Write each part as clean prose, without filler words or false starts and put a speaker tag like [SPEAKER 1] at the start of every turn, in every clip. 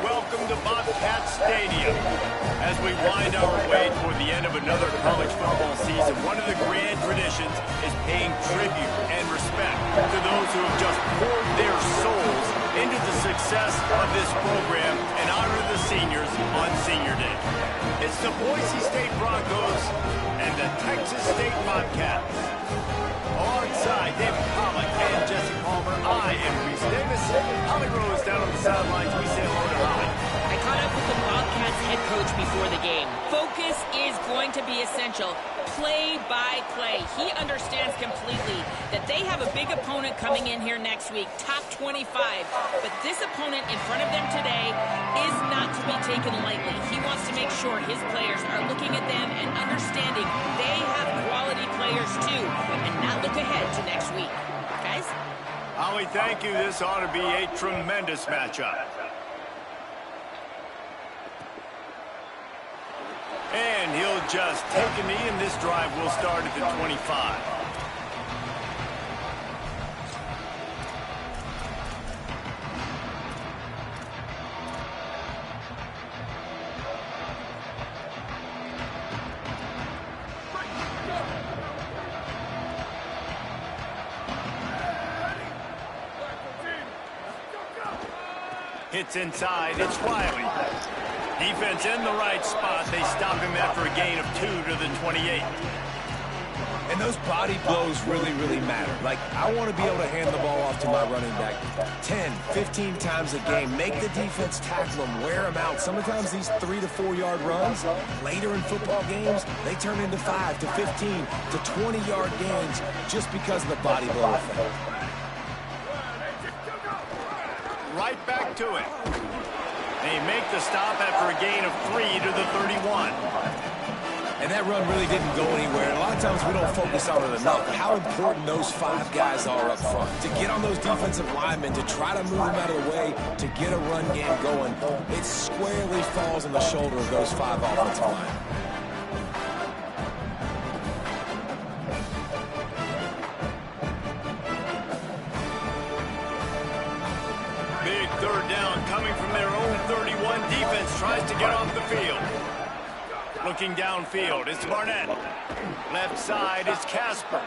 [SPEAKER 1] welcome to Bobcat Stadium. As we wind our way toward the end of another college football season, one of the grand traditions is paying tribute and respect to those who have just poured their souls into the success of this program and honor the seniors on Senior Day. It's the Boise State Broncos and the Texas State Bobcats. Alongside David Pollack and Jesse Palmer, I am Reese Davis. Holly Rose down on the sidelines. We say hello to Holly.
[SPEAKER 2] I caught up with the Bobcats head coach before the game. Focus is going to be essential. Play by play. He understands completely that they have a big opponent coming in here next week, top 25. But this opponent in front of them today is not to be taken lightly. He wants to make sure his players are looking at them and understanding they have quality players too, and not look ahead to next week. Guys?
[SPEAKER 1] Holly, thank you. This ought to be a tremendous matchup. And he'll just take a knee, and this drive will start at the 25. Hits inside. It's Wiley. Defense in the right spot. They stop him after a gain of 2 to the 28.
[SPEAKER 3] And those body blows really, really matter. Like, I want to be able to hand the ball off to my running back 10, 15 times a game. Make the defense tackle them, wear them out. Sometimes these 3 to 4 yard runs, later in football games, they turn into 5 to 15 to 20 yard gains just because of the body blow effect.
[SPEAKER 1] Right back to it. They make the stop after a gain of 3 to the 31.
[SPEAKER 3] And that run really didn't go anywhere. A lot of times we don't focus on it enough. How important those 5 guys are up front. To get on those defensive linemen, to try to move them out of the way, to get a run game going, it squarely falls on the shoulder of those 5 offensive linemen.
[SPEAKER 1] Big third down coming from their own 31. Defense tries to get off the field. Looking downfield, it's Barnett. Left side is Casper.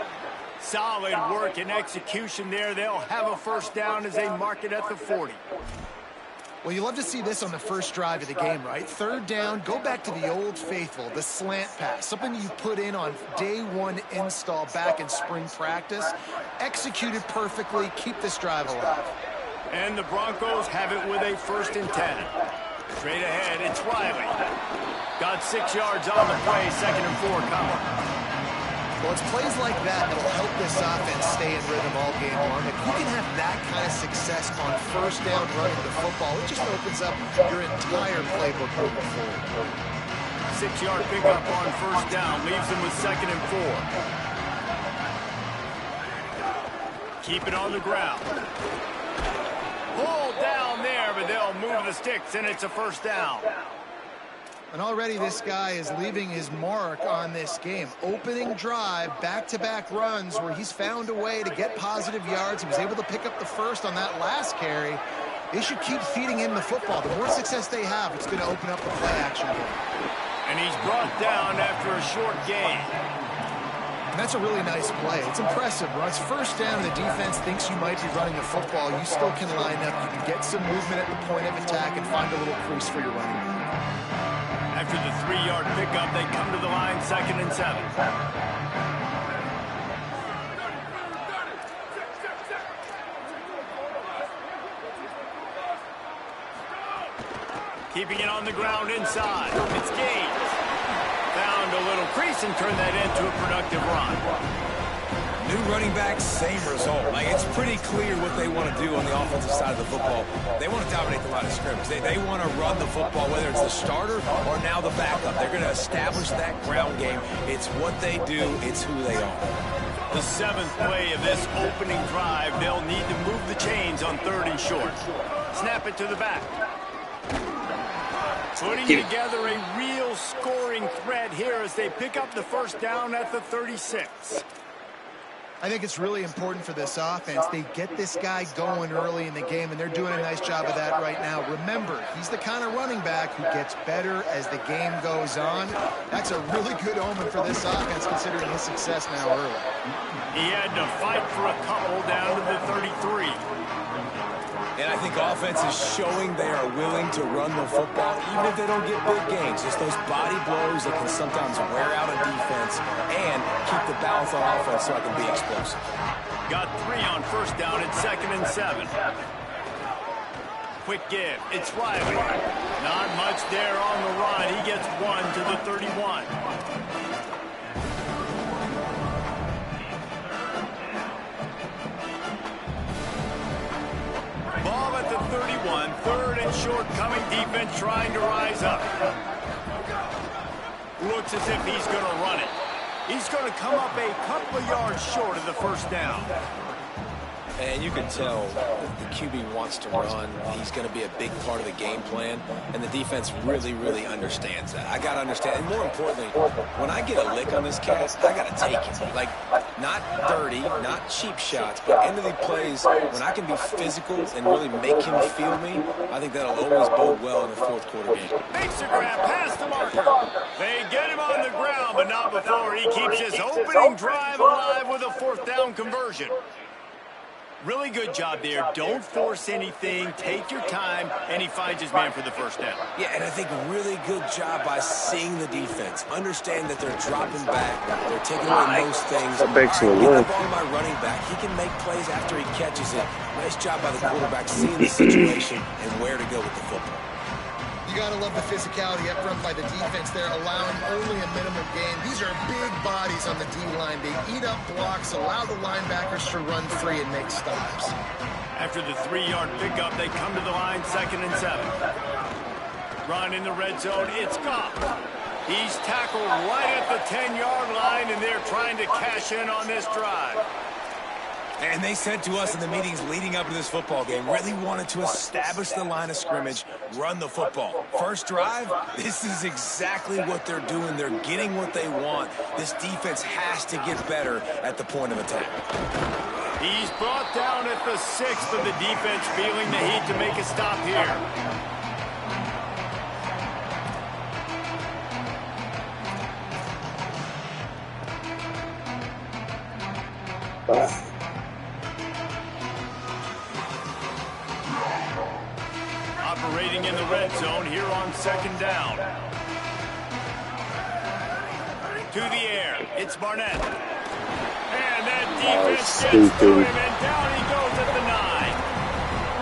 [SPEAKER 1] Solid work and execution there. They'll have a first down as they mark it at the 40.
[SPEAKER 4] Well, you love to see this on the first drive of the game, right? Third down, go back to the old faithful, the slant pass, something you put in on day 1 install back in spring practice. Executed perfectly, keep this drive alive.
[SPEAKER 1] And the Broncos have it with a 1st and 10. Straight ahead, it's Wiley. Got 6 yards on the play, 2nd and 4 coming.
[SPEAKER 4] Well, it's plays like that that'll help this offense stay in rhythm all game long. If you can have that kind of success on first down running the football, it just opens up your entire playbook moving forward.
[SPEAKER 1] 6-yard pickup on first down, leaves them with 2nd and 4. Keep it on the ground. Pull down there, but they'll move the sticks, and it's a first down.
[SPEAKER 4] And already this guy is leaving his mark on this game. Opening drive, back-to-back runs where he's found a way to get positive yards. He was able to pick up the first on that last carry. They should keep feeding him the football. The more success they have, it's going to open up the play action game.
[SPEAKER 1] And he's brought down after a short gain.
[SPEAKER 4] And that's a really nice play. It's impressive. When it's first down and the defense thinks you might be running the football, you still can line up. You can get some movement at the point of attack and find a little crease for your running back.
[SPEAKER 1] After the 3-yard pickup, they come to the line, 2nd and 7. Keeping it on the ground inside. It's Gaines. Found a little crease and turned that into a productive run.
[SPEAKER 3] New running back, same result. Like, it's pretty clear what they want to do on the offensive side of the football. They want to dominate the line of scrimmage. They want to run the football, whether it's the starter or now the backup. They're going to establish that ground game. It's what they do. It's who they are.
[SPEAKER 1] The 7th play of this opening drive, they'll need to move the chains on 3rd and short. Snap it to the back. Putting together a real scoring threat here as they pick up the first down at the 36.
[SPEAKER 4] I think it's really important for this offense. They get this guy going early in the game, and they're doing a nice job of that right now. Remember, he's the kind of running back who gets better as the game goes on. That's a really good omen for this offense, considering his success now early.
[SPEAKER 1] He had to fight for a couple down to the 33.
[SPEAKER 3] And I think offense is showing they are willing to run the football, even if they don't get big gains. Just those body blows that can sometimes wear out a defense and keep the balance on offense so I can be explosive.
[SPEAKER 1] Got 3 on first down at 2nd and 7. Quick give. It's Riley. Not much there on the run. He gets 1 to the 31. Ball at the 31, 3rd and short, coming defense trying to rise up. Looks as if he's going to run it. He's going to come up a couple of yards short of the first down.
[SPEAKER 3] And you can tell the QB wants to run. He's going to be a big part of the game plan, and the defense really, really understands that. I got to understand, and more importantly, when I get a lick on this cat, I got to take it. Like, not dirty, not cheap shots, but end of the plays, when I can be physical and really make him feel me, I think that'll always bode well in the fourth quarter game.
[SPEAKER 1] Makes a grab past the marker. They get him on the ground, but not before he keeps his opening drive alive with a 4th down conversion. Really good job there. Don't force anything. Take your time, and he finds his man for the first down.
[SPEAKER 3] Yeah, and I think really good job by seeing the defense. Understand that they're dropping back. They're taking away most things.
[SPEAKER 5] That makes it
[SPEAKER 3] Get the
[SPEAKER 5] work.
[SPEAKER 3] ball to my running back. He can make plays after he catches it. Nice job by the quarterback seeing the situation and where to go with the football.
[SPEAKER 4] You got to love the physicality up front by the defense there, allowing only a minimum gain. These are big bodies on the D-line. They eat up blocks, allow the linebackers to run free and make stops.
[SPEAKER 1] After the 3-yard pickup, they come to the line, 2nd and 7. Run in the red zone, it's Goff. He's tackled right at the 10-yard line, and they're trying to cash in on this drive.
[SPEAKER 3] And they said to us in the meetings leading up to this football game, really wanted to establish the line of scrimmage, run the football. First drive, this is exactly what they're doing. They're getting what they want. This defense has to get better at the point of attack.
[SPEAKER 1] He's brought down at the 6th, but the defense feeling the heat to make a stop here. Operating in the red zone here on 2nd down. To the air, it's Barnett. And that defense gets to him, and down he goes at the 9.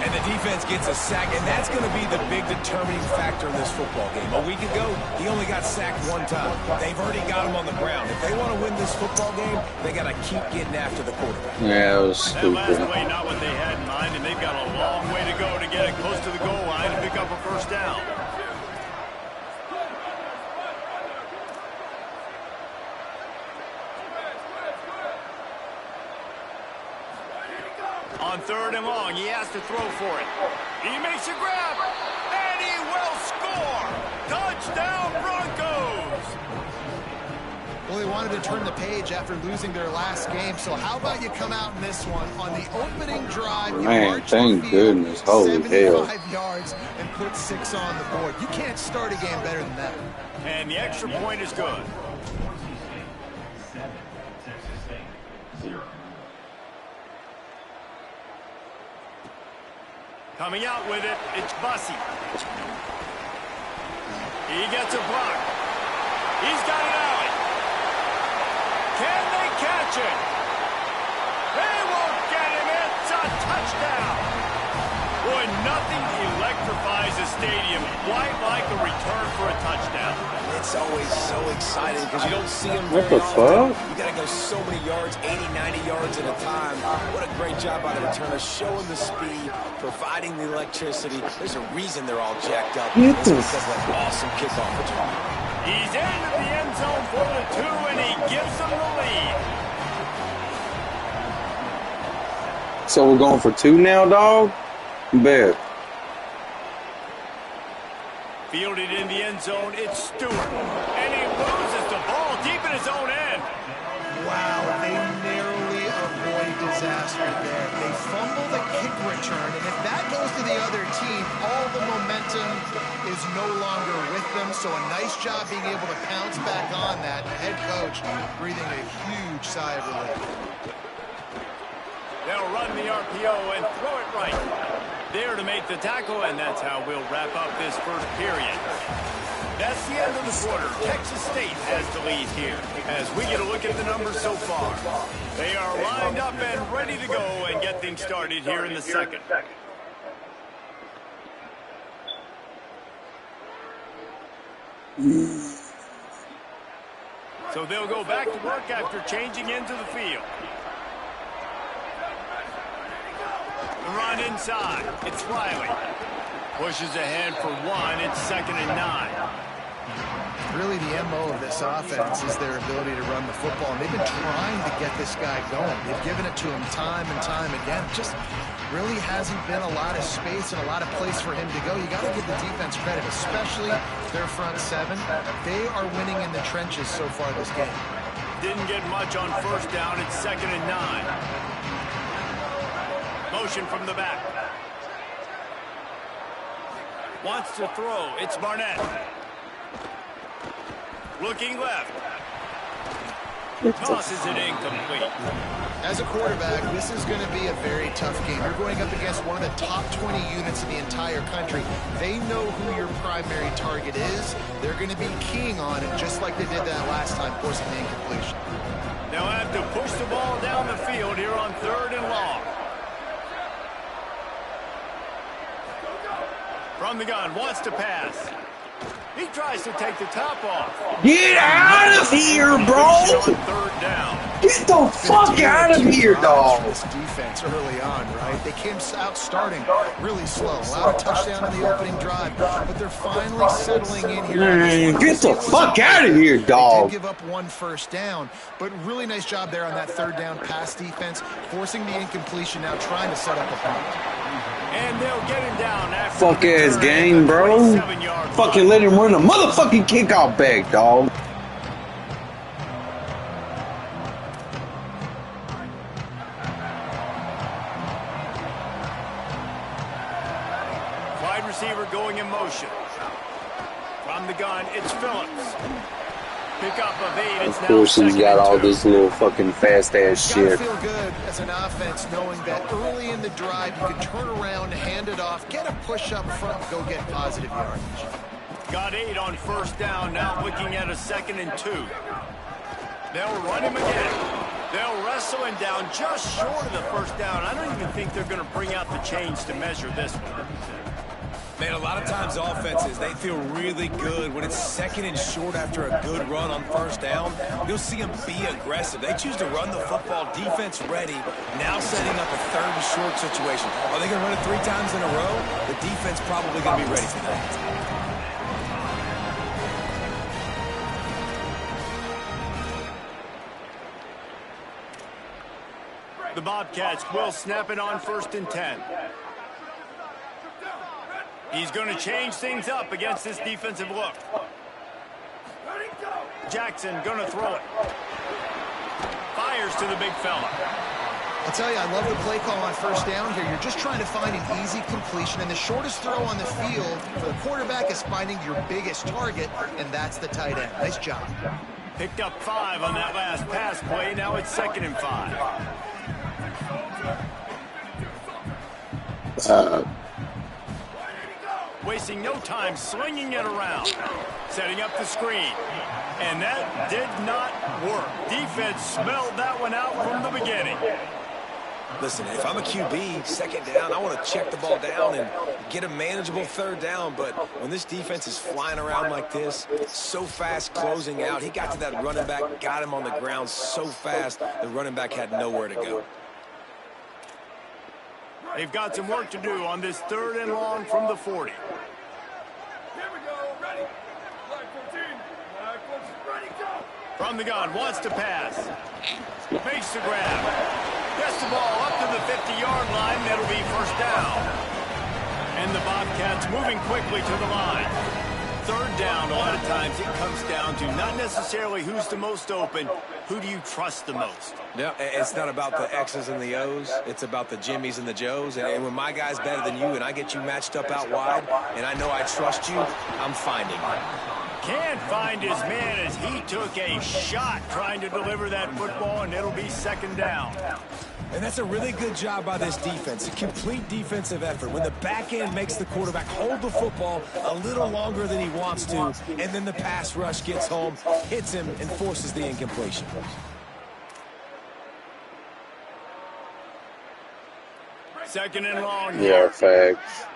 [SPEAKER 3] And the defense gets a sack, and that's going to be the big determining factor in this football game. A week ago, he only got sacked 1 time. They've already got him on the ground. If they want to win this football game, they got to keep getting after the quarterback.
[SPEAKER 5] Yeah, it was
[SPEAKER 1] That last
[SPEAKER 5] stupid.
[SPEAKER 1] play, not what they had in mind, and they've got a long way to go to get it close to the goal line and pick up a first down. On 3rd and long, he has to throw for it. He makes a grab, and he will score! Touchdown, Broncos!
[SPEAKER 4] Well, they wanted to turn the page after losing their last game, so how about you come out in this one? On the opening drive, you
[SPEAKER 5] Man,
[SPEAKER 4] march
[SPEAKER 5] thank
[SPEAKER 4] the field
[SPEAKER 5] goodness. Holy
[SPEAKER 4] 75
[SPEAKER 5] hell.
[SPEAKER 4] yards and put 6 on the board. You can't start a game better than that.
[SPEAKER 1] And the extra point is good. Coming out with it, it's Bussey. He gets a block. He's got it out. Can they catch it? They won't get him. It's a touchdown. Boy, nothing electrifies a stadium quite like a return for a touchdown.
[SPEAKER 3] It's always so exciting because you don't see them
[SPEAKER 5] What
[SPEAKER 3] very
[SPEAKER 5] the
[SPEAKER 3] often.
[SPEAKER 5] fuck?
[SPEAKER 3] You got to go so many yards, 80, 90 yards at a time. What a great job by the returner, showing the speed, providing the electricity. There's a reason they're all jacked up.
[SPEAKER 5] Get
[SPEAKER 3] It's
[SPEAKER 5] this.
[SPEAKER 3] because of that awesome kickoff return.
[SPEAKER 1] He's into the end zone for the 2, and he gives them the lead.
[SPEAKER 5] So we're going for 2 now, dog? Bet.
[SPEAKER 1] Fielded in the end zone, it's Stewart. And he loses the ball deep in his own end.
[SPEAKER 4] Wow, they narrowly momentum is no longer with them, so a nice job being able to pounce back on that. The head coach breathing a huge sigh of relief.
[SPEAKER 1] They'll run the RPO and throw it right. There to make the tackle, and that's how we'll wrap up this first period. That's the end of the quarter. Texas State has the lead here as we get a look at the numbers so far. They are lined up and ready to go and get things started here in the second. So they'll go back to work after changing into the field. The run inside. It's Riley. Pushes ahead for one. It's 2nd and 9.
[SPEAKER 4] Really, the MO of this offense is their ability to run the football, and they've been trying to get this guy going. They've given it to him time and time again. Just really hasn't been a lot of space and a lot of place for him to go. You got to give the defense credit, especially their front seven. They are winning in the trenches so far this game.
[SPEAKER 1] Didn't get much on first down. It's 2nd and 9. Motion from the back. Wants to throw. It's Barnett. Looking left. Tosses it incomplete.
[SPEAKER 4] As a quarterback, this is going to be a very tough game. You're going up against one of the top 20 units in the entire country. They know who your primary target is. They're going to be keying on it, just like they did that last time, forcing the incompletion.
[SPEAKER 1] They'll have to push the ball down the field here on 3rd and long. From the gun, wants to pass. He tries to take the top off.
[SPEAKER 5] Get out of here, bro! Get the fuck out of here, dog!
[SPEAKER 4] This defense early on, right? They came out starting really slow. Allowed a touchdown in the opening drive, but they're finally settling in here.
[SPEAKER 5] Man, get the fuck out of here, dog!
[SPEAKER 4] They did give up one first down, but really nice job there on that 3rd down pass defense, forcing the incompletion, now trying to set up a punt.
[SPEAKER 1] And they'll get him down after
[SPEAKER 5] fuck ass game, bro. Fucking let him run a motherfucking kickoff back, dog.
[SPEAKER 1] Wide receiver going in motion. From the gun, it's Phillips. Pickup of 8. It's
[SPEAKER 5] of course
[SPEAKER 1] now
[SPEAKER 5] he's got all this little fucking fast ass shit.
[SPEAKER 4] Feel good as an offense knowing that early in the drive you can turn around, hand it off, get a push up front, go get positive yardage.
[SPEAKER 1] Got 8 on first down. Now looking at a 2nd and 2. They'll run him again. They'll wrestle him down just short of the first down. I don't even think they're going to bring out the chains to measure this one.
[SPEAKER 3] Man, a lot of times offenses, they feel really good when it's 2nd and short after a good run on first down. You'll see them be aggressive. They choose to run the football, defense ready, now setting up a 3rd and short situation. Are they going to run it 3 times in a row? The defense probably going to be ready for that.
[SPEAKER 1] The Bobcats will snap it on 1st and 10. He's going to change things up against this defensive look. Jackson going to throw it. Fires to the big fella.
[SPEAKER 4] I'll tell you, I love the play call on first down here. You're just trying to find an easy completion, and the shortest throw on the field for the quarterback is finding your biggest target, and that's the tight end. Nice job.
[SPEAKER 1] Picked up 5 on that last pass play. Now it's 2nd and 5. Wasting no time slinging it around. Setting up the screen. And that did not work. Defense smelled that one out from the beginning.
[SPEAKER 3] Listen, if I'm a QB, 2nd down, I want to check the ball down and get a manageable 3rd down. But when this defense is flying around like this, so fast closing out, he got to that running back, got him on the ground so fast, the running back had nowhere to go.
[SPEAKER 1] They've got some work to do on this 3rd and long from the 40.
[SPEAKER 6] Here we go, ready. Flag 14. Flag 14. Ready, go.
[SPEAKER 1] From the gun, wants to pass. Makes the grab. Gets the ball up to the 50-yard line. That'll be 1st down. And the Bobcats moving quickly to the line. third down, a lot of times it comes down to not necessarily who's the most open, who do you trust the most?
[SPEAKER 3] Yeah, it's not about the X's and the O's. It's about the Jimmies and the Joes. And when my guy's better than you and I get you matched up out wide and I know I trust you, I'm finding you.
[SPEAKER 1] Can't find his man as he took a shot trying to deliver that football, and it'll be second down.
[SPEAKER 3] And that's a really good job by this defense, a complete defensive effort. When the back end makes the quarterback hold the football a little longer than he wants to, and then the pass rush gets home, hits him, and forces the incompletion.
[SPEAKER 1] Second and long.
[SPEAKER 5] Yeah, facts.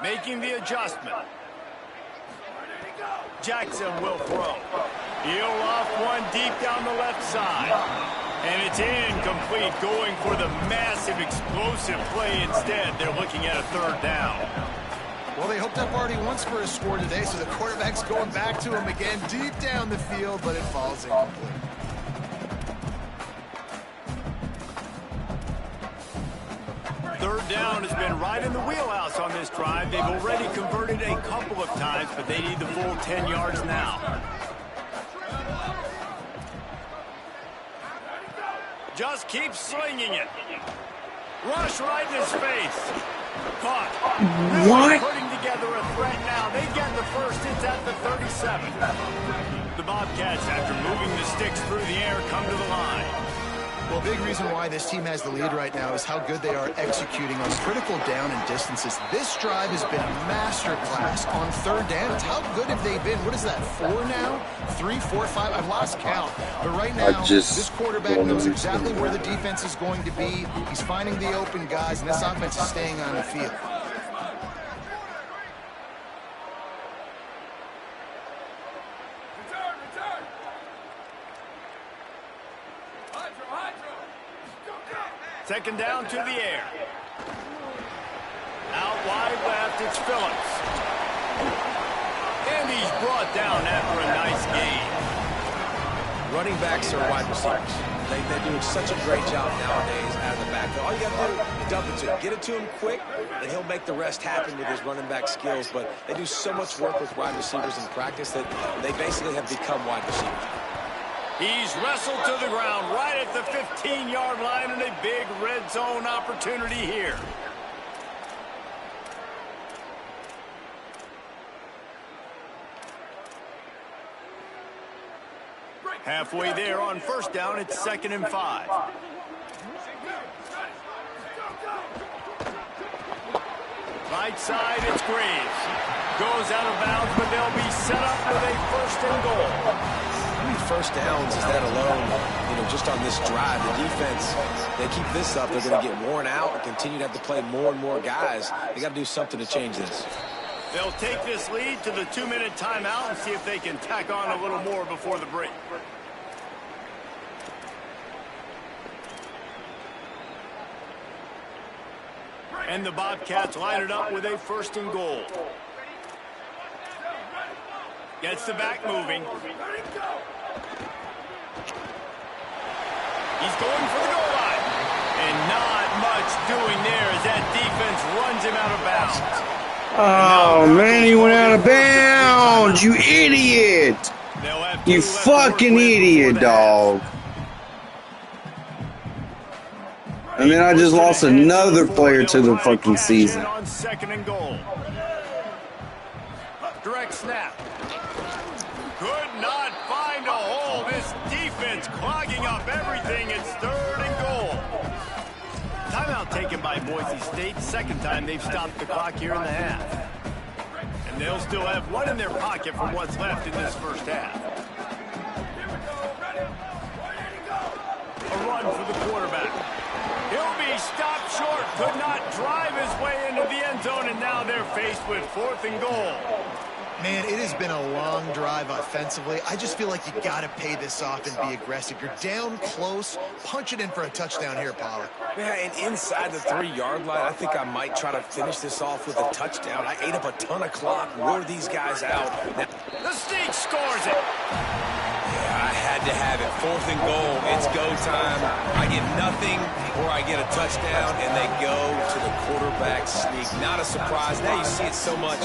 [SPEAKER 1] Making the adjustment. Jackson will throw. He'll off one deep down the left side. And it's incomplete, going for the massive explosive play instead. They're looking at a third down.
[SPEAKER 4] Well, they hoped up already once for a score today, so the quarterback's going back to him again deep down the field, but it falls incomplete.
[SPEAKER 1] Third down has been right in the wheelhouse on this drive. They've already converted a couple of times, but they need the full 10 yards now. Just keep slinging it. Rush right in his face. Caught. Really putting together a threat now. They get the first. It's at the 37. The Bobcats, after moving the sticks through the air, come to the line.
[SPEAKER 4] Well, a big reason why this team has the lead right now is how good they are executing on critical down and distances. This drive has been a masterclass on third downs. How good have they been? What is that, 4 now? 3, 4, 5? I've lost count. But right now, this quarterback knows exactly where the defense is going to be. He's finding the open guys, and this offense is staying on the field.
[SPEAKER 1] Second down to the air. Out wide left, it's Phillips. And he's brought down after a nice gain.
[SPEAKER 3] Running backs are wide receivers. They're doing such a great job nowadays out of the backfield. All you got to do, dump it to him. Get it to him quick, and he'll make the rest happen with his running back skills. But they do so much work with wide receivers in practice that they basically have become wide receivers.
[SPEAKER 1] He's wrestled to the ground right at the 15-yard line, and a big red zone opportunity here. Halfway there on first down, it's 2nd and 5. Right side, it's Graves. Goes out of bounds, but they'll be set up with a 1st and goal.
[SPEAKER 3] How many first downs is that alone, just on this drive? The defense, they keep this up, they're going to get worn out and continue to have to play more and more guys. They got to do something to change this.
[SPEAKER 1] They'll take this lead to the 2-minute timeout and see if they can tack on a little more before the break. And the Bobcats line it up with a 1st and goal. Gets the back moving. He's going for the goal line. And not much doing there as that defense runs him out of bounds.
[SPEAKER 5] Oh, man, he went out of bounds. You idiot. You fucking idiot, dog. And then I just lost another player to the fucking season.
[SPEAKER 1] On 2nd and goal. Direct snap. Could not find a hole. This defense clogging up everything. It's 3rd and goal. Timeout taken by Boise State. 2nd time they've stopped the clock here in the half. And they'll still have one in their pocket from what's left in this first half. A run for the quarterback. He'll be stopped short. Could not drive his way into the end zone, and now they're faced with 4th and goal.
[SPEAKER 4] Man, it has been a long drive offensively. I just feel like you got to pay this off and be aggressive. You're down close. Punch it in for a touchdown here, Pollard.
[SPEAKER 3] Yeah, and inside the 3-yard line, I think I might try to finish this off with a touchdown. I ate up a ton of clock, wore these guys out. Now,
[SPEAKER 1] the sneak scores it.
[SPEAKER 3] yeah, I had to have it. 4th and goal. It's go time. I get nothing or I get a touchdown, and they go to the quarterback sneak. Not a surprise. Now you see it so much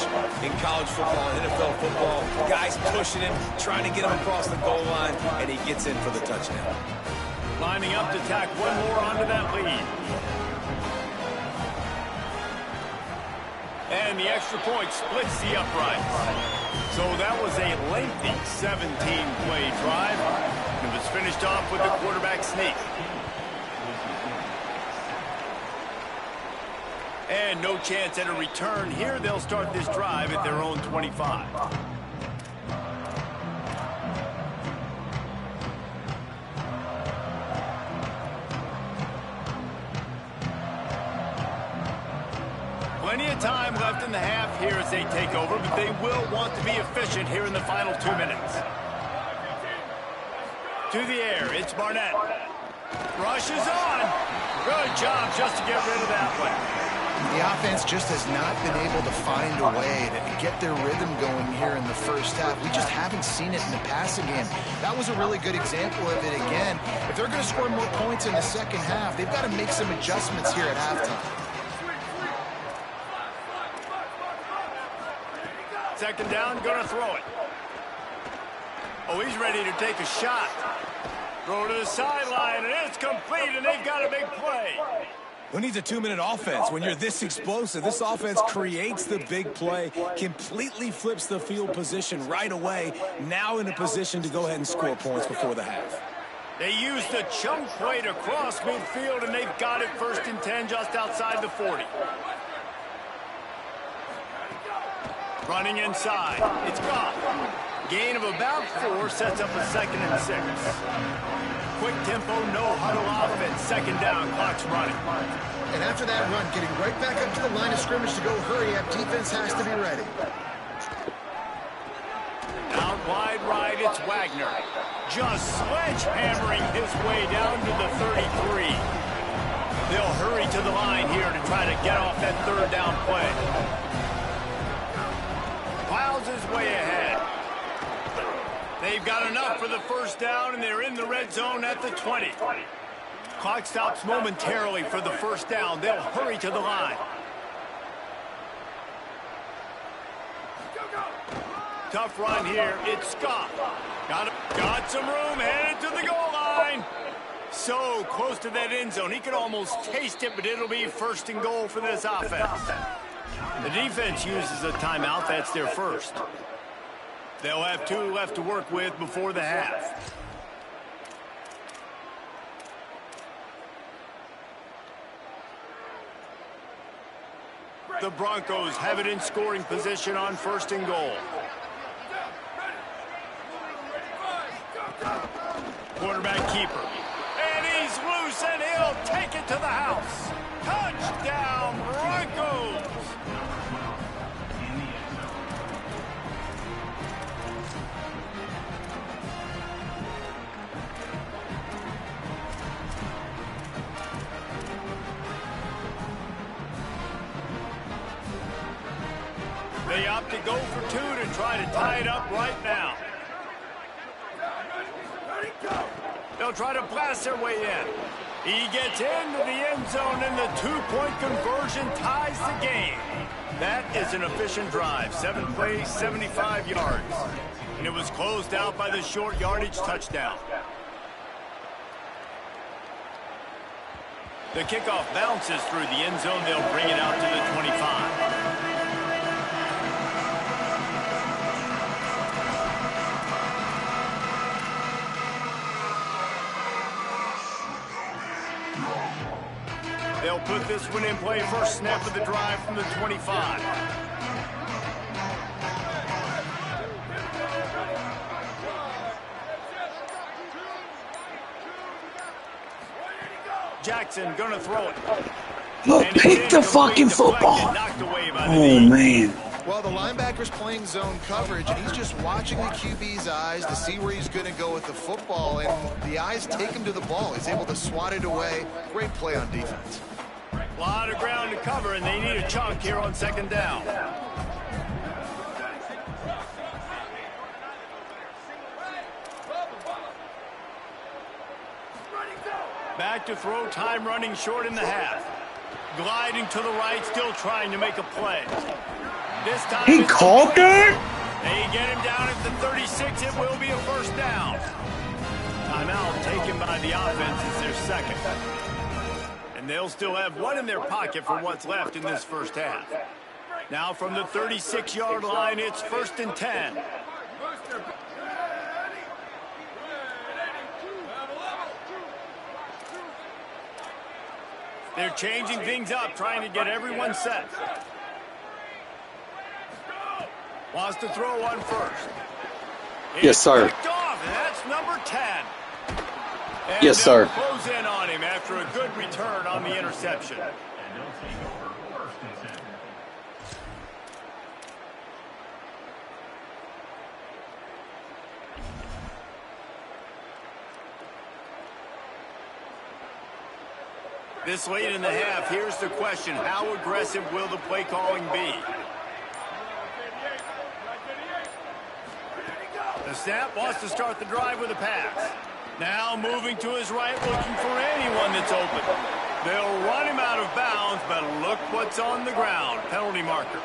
[SPEAKER 3] in college football and NFL football. Guys pushing him, trying to get him across the goal line, and he gets in for the touchdown.
[SPEAKER 1] Lining up to tack one more onto that lead. And the extra point splits the uprights. So that was a lengthy 17-play drive. It was finished off with the quarterback sneak. And no chance at a return here. They'll start this drive at their own 25. Plenty of time left in the half here as they take over, but they will want to be efficient here in the final 2 minutes. To the air, it's Barnett. Rushes on. Good job just to get rid of that one.
[SPEAKER 4] The offense just has not been able to find a way to get their rhythm going here in the first half. We just haven't seen it in the passing game. That was a really good example of it again. If they're going to score more points in the second half, they've got to make some adjustments here at halftime.
[SPEAKER 1] Second down, gonna throw it. Oh, he's ready to take a shot. Throw to the sideline, and it's complete, and they've got a big play.
[SPEAKER 3] Who needs a 2-minute offense when you're this explosive? This offense creates the big play, completely flips the field position right away, now in a position to go ahead and score points before the half.
[SPEAKER 1] They used a chunk play to cross midfield, and they've got it 1st and 10 just outside the 40. Running inside. It's gone. Gain of about 4 sets up a 2nd and 6. Quick tempo, no huddle offense. 2nd down, clock's running.
[SPEAKER 4] And after that run, getting right back up to the line of scrimmage to go hurry up, defense has to be ready.
[SPEAKER 1] Out wide right, it's Wagner. Just sledgehammering his way down to the 33. They'll hurry to the line here to try to get off that 3rd down play. Plows his way ahead. They've got enough for the 1st down, and they're in the red zone at the 20. Clock stops momentarily for the 1st down. They'll hurry to the line. Tough run here. It's Scott. Got some room, headed to the goal line. So close to that end zone. He could almost taste it, but it'll be 1st and goal for this offense. The defense uses a timeout. That's their first. They'll have 2 left to work with before the half. The Broncos have it in scoring position on 1st and goal. Quarterback keeper. And he's loose, and he'll take it to the house. Touchdown, Broncos! They opt to go for 2 to try to tie it up right now. They'll try to blast their way in. He gets into the end zone, and the 2-point conversion ties the game. That is an efficient drive. 7 plays, 75 yards. And it was closed out by the short yardage touchdown. The kickoff bounces through the end zone. They'll bring it out to the 25. They'll put this one in play. First snap of the drive from the 25. Jackson gonna throw it.
[SPEAKER 5] Look, pick the fucking football. Oh, man.
[SPEAKER 4] Well, the linebacker's playing zone coverage, and he's just watching the QB's eyes to see where he's going to go with the football, and the eyes take him to the ball. He's able to swat it away. Great play on defense.
[SPEAKER 1] A lot of ground to cover, and they need a chunk here on 2nd down. Back to throw, time running short in the half. Gliding to the right, still trying to make a play. This time
[SPEAKER 5] he caught that?
[SPEAKER 1] They get him down at the 36. It will be a first down. Timeout taken by the offense is their second. And they'll still have one in their pocket for what's left in this first half. Now from the 36-yard line, it's 1st and 10. They're changing things up, trying to get everyone set. Wants to throw on first.
[SPEAKER 5] Yes, sir.
[SPEAKER 1] Off, and that's number 10. And
[SPEAKER 5] yes, sir.
[SPEAKER 1] Close in on him after a good return on the interception. This late in the half, here's the question. How aggressive will the play calling be? The snap wants to start the drive with a pass. Now moving to his right, looking for anyone that's open. They'll run him out of bounds, but look what's on the ground. Penalty marker.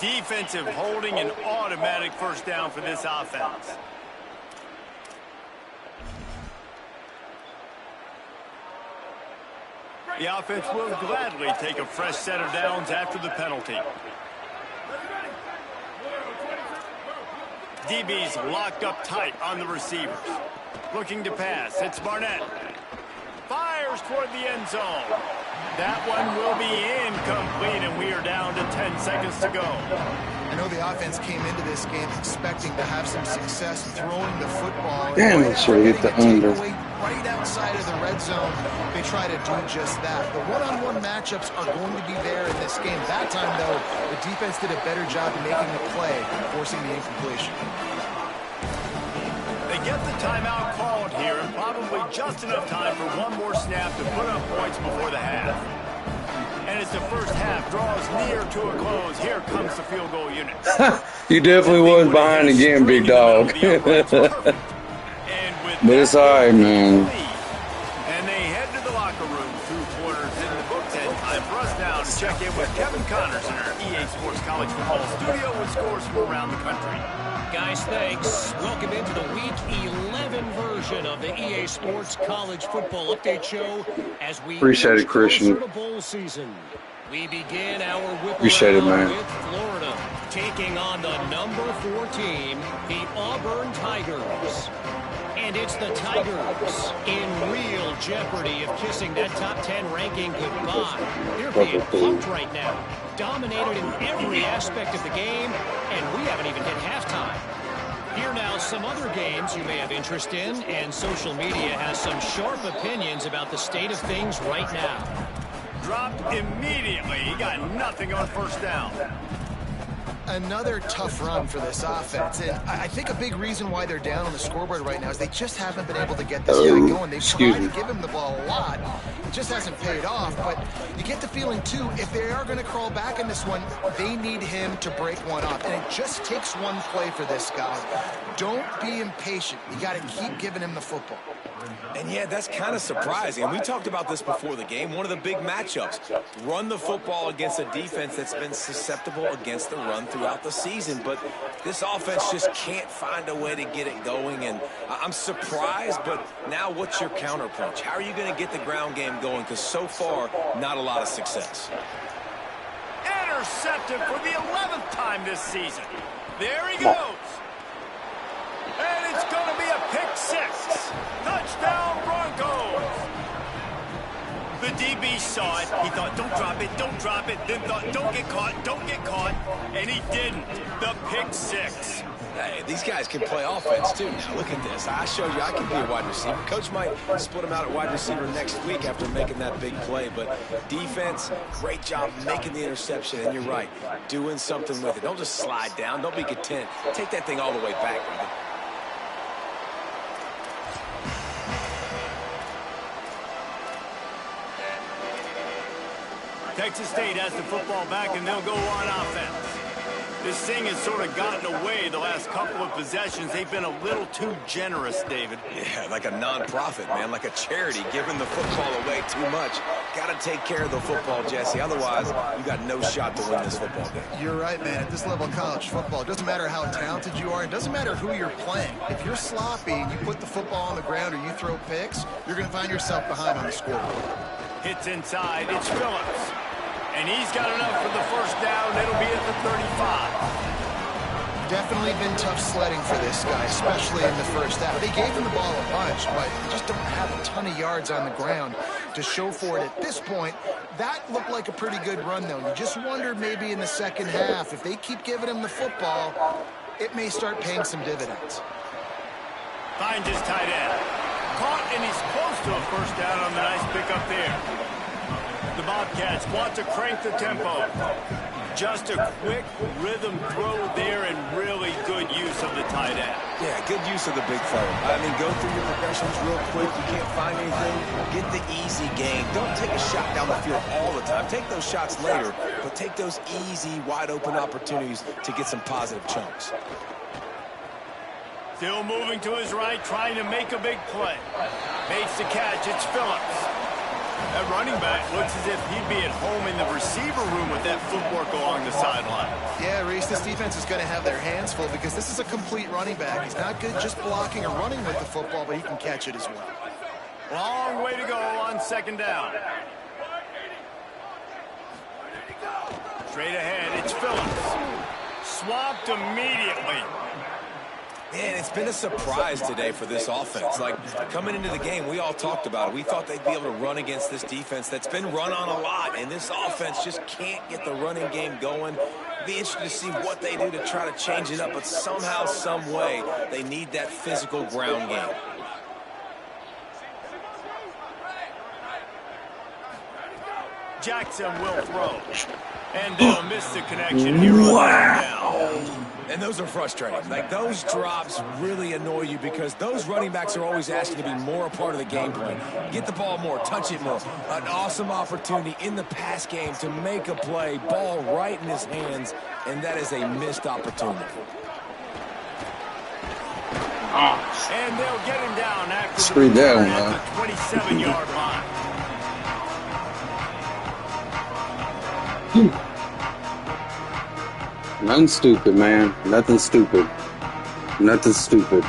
[SPEAKER 1] Defensive holding, an automatic first down for this offense. The offense will gladly take a fresh set of downs after the penalty. DB's locked up tight on the receivers. Looking to pass. It's Barnett. Fires toward the end zone. That one will be incomplete, and we are down to 10 seconds to go.
[SPEAKER 4] I know the offense came into this game expecting to have some success throwing the football.
[SPEAKER 5] Damn, it should hit the under.
[SPEAKER 4] Right outside of the red zone, they try to do just that. The one-on-one matchups are going to be there in this game. That time, though, the defense did a better job making the play, forcing the incompletion.
[SPEAKER 1] They get the timeout called here, and probably just enough time for one more snap to put up points before the half. And as the first half draws near to a close, here comes the field goal unit.
[SPEAKER 5] You definitely was behind again, big dog. But it's all right, man.
[SPEAKER 1] And they head to the locker room. 2 quarters in the books, and time for us now to check in with Kevin Connors in our EA Sports College Football studio with scores from around the country.
[SPEAKER 7] Guys, thanks. Welcome into the Week 11 version of the EA Sports College Football Update Show as we
[SPEAKER 5] appreciate it, Christian.
[SPEAKER 7] The bowl season. We begin our whip
[SPEAKER 5] appreciate it, man.
[SPEAKER 7] With Florida taking on the number 4 team, the Auburn Tigers. And it's the Tigers in real jeopardy of kissing that top 10 ranking goodbye. They're being pumped right now, dominated in every aspect of the game, and we haven't even hit halftime. Here now, some other games you may have interest in, and social media has some sharp opinions about the state of things right now.
[SPEAKER 1] Dropped immediately. He got nothing on first down.
[SPEAKER 4] Another tough run for this offense, and I think a big reason why they're down on the scoreboard right now is they just haven't been able to get this guy going. They've tried to give him the ball a lot. It just hasn't paid off, but you get the feeling, too, if they are going to crawl back in this one, they need him to break one up, and it just takes one play for this guy. Don't be impatient. You got to keep giving him the football.
[SPEAKER 3] And yeah, that's kind of surprising. And we talked about this before the game. One of the big matchups. Run the football against a defense that's been susceptible against the run throughout the season. But this offense just can't find a way to get it going. And I'm surprised, but now what's your counterpunch? How are you going to get the ground game going? Because so far, not a lot of success.
[SPEAKER 1] Intercepted for the 11th time this season. There he goes. And it's going to be a pick 6. Touchdown, Broncos. The DB saw it. He thought, don't drop it, don't drop it. Then thought, don't get caught. And he didn't. The pick 6.
[SPEAKER 3] Hey, these guys can play offense, too. Now, look at this. I showed you I can be a wide receiver. Coach might split him out at wide receiver next week after making that big play. But defense, great job making the interception. And you're right, doing something with it. Don't just slide down. Don't be content. Take that thing all the way back, brother.
[SPEAKER 1] Texas State has the football back, and they'll go on offense. This thing has sort of gotten away the last couple of possessions. They've been a little too generous, David.
[SPEAKER 3] Yeah, like a non-profit, man, like a charity, giving the football away too much. Got to take care of the football, Jesse. Otherwise, you got no shot to win this football game.
[SPEAKER 4] You're right, man. At this level of college football, it doesn't matter how talented you are. It doesn't matter who you're playing. If you're sloppy and you put the football on the ground or you throw picks, you're going to find yourself behind on the scoreboard.
[SPEAKER 1] Hits inside. It's Phillips. And he's got enough for the first down. It'll be at the 35.
[SPEAKER 4] Definitely been tough sledding for this guy, especially in the first half. They gave him the ball a bunch, but they just don't have a ton of yards on the ground to show for it at this point. That looked like a pretty good run, though. You just wonder maybe in the second half, if they keep giving him the football, it may start paying some dividends.
[SPEAKER 1] Finds his tight end. Caught, and he's close to a first down on the nice pickup there. The Bobcats want to crank the tempo. Just a quick rhythm throw there and really good use of the tight end.
[SPEAKER 3] Yeah, good use of the big fella. I mean, go through your progressions real quick. You can't find anything. Get the easy gain. Don't take a shot down the field all the time. Take those shots later, but take those easy, wide-open opportunities to get some positive chunks.
[SPEAKER 1] Still moving to his right, trying to make a big play. Makes the catch. It's Phillips. That running back looks as if he'd be at home in the receiver room with that footwork along the sideline.
[SPEAKER 4] Yeah, Reese, this defense is going to have their hands full because this is a complete running back. He's not good just blocking or running with the football, but he can catch it as well.
[SPEAKER 1] Long way to go on second down. Straight ahead, it's Phillips. Swamped immediately.
[SPEAKER 3] Man, it's been a surprise today for this offense. Like, coming into the game, we all talked about it. We thought they'd be able to run against this defense that's been run on a lot, and this offense just can't get the running game going. Be interested to see what they do to try to change it up, but somehow, some way, they need that physical ground game.
[SPEAKER 1] Jackson will throw. And they'll miss the connection here.
[SPEAKER 5] Wow.
[SPEAKER 3] And those are frustrating. Like, those drops really annoy you because those running backs are always asking to be more a part of the game plan. Get the ball more, touch it more. An awesome opportunity in the pass game to make a play, ball right in his hands, and that is a missed opportunity.
[SPEAKER 1] And they'll get him down after
[SPEAKER 5] Screw that one,
[SPEAKER 1] at the 27-yard line.
[SPEAKER 5] Nothing stupid, man. Nothing stupid. Nothing stupid.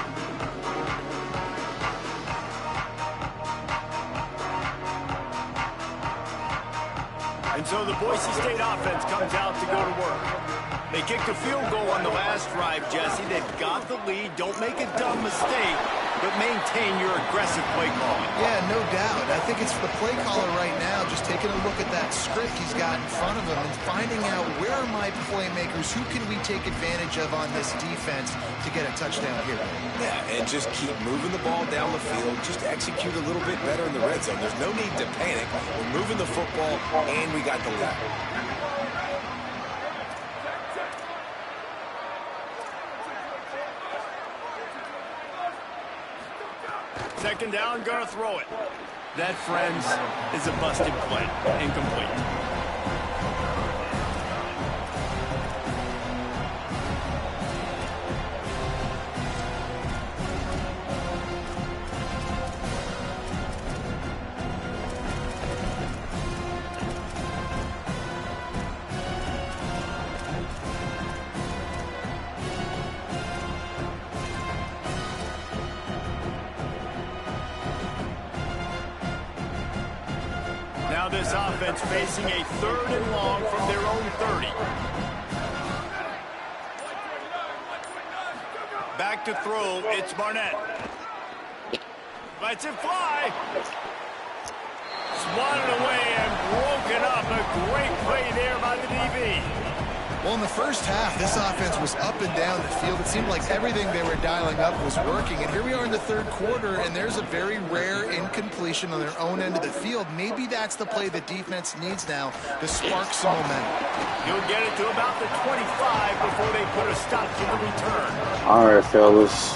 [SPEAKER 1] And so the Boise State offense comes out to go to work. They kicked a field goal on the last drive, Jesse. They've got the lead. Don't make a dumb mistake, but maintain your aggressive play calling.
[SPEAKER 4] Yeah, no doubt. I think it's the play caller right now just taking a look at that script he's got in front of him and finding out where are my playmakers, who can we take advantage of on this defense to get a touchdown here.
[SPEAKER 3] Yeah, and just keep moving the ball down the field. Just execute a little bit better in the red zone. There's no need to panic. We're moving the football, and we got the lead.
[SPEAKER 1] Second down, gonna throw it. That, friends, is a busted play. Incomplete. Now this offense facing a 3rd and long from their own 30. Back to throw, it's Barnett. Lets it fly. Swatted away and broken up. A great play there by the DB.
[SPEAKER 4] Well, in the first half, this offense was up and down the field. It seemed like everything they were dialing up was working. And here we are in the 3rd quarter, and there's a very rare incompletion on their own end of the field. Maybe that's the play the defense needs now to spark some momentum.
[SPEAKER 1] He'll get it to about the 25 before they put a stop to the return.
[SPEAKER 5] All right, fellas.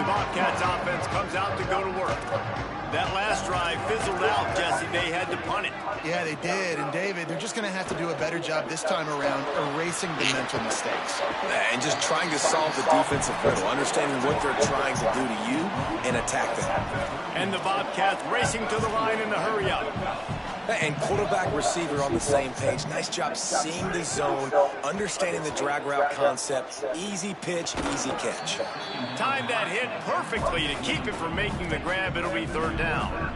[SPEAKER 1] The Bobcats offense comes out to go to work. That last drive fizzled out, Jesse. They had to punt run it.
[SPEAKER 4] Yeah, they did. And, David, they're just going to have to do a better job this time around erasing the mental mistakes.
[SPEAKER 3] And just trying to solve the defensive riddle, understanding what they're trying to do to you and attack them.
[SPEAKER 1] And the Bobcats racing to the line in the hurry-up.
[SPEAKER 3] And quarterback receiver on the same page. Nice job seeing the zone, understanding the drag route concept. Easy pitch, easy catch.
[SPEAKER 1] Timed that hit perfectly to keep it from making the grab. It'll be third down.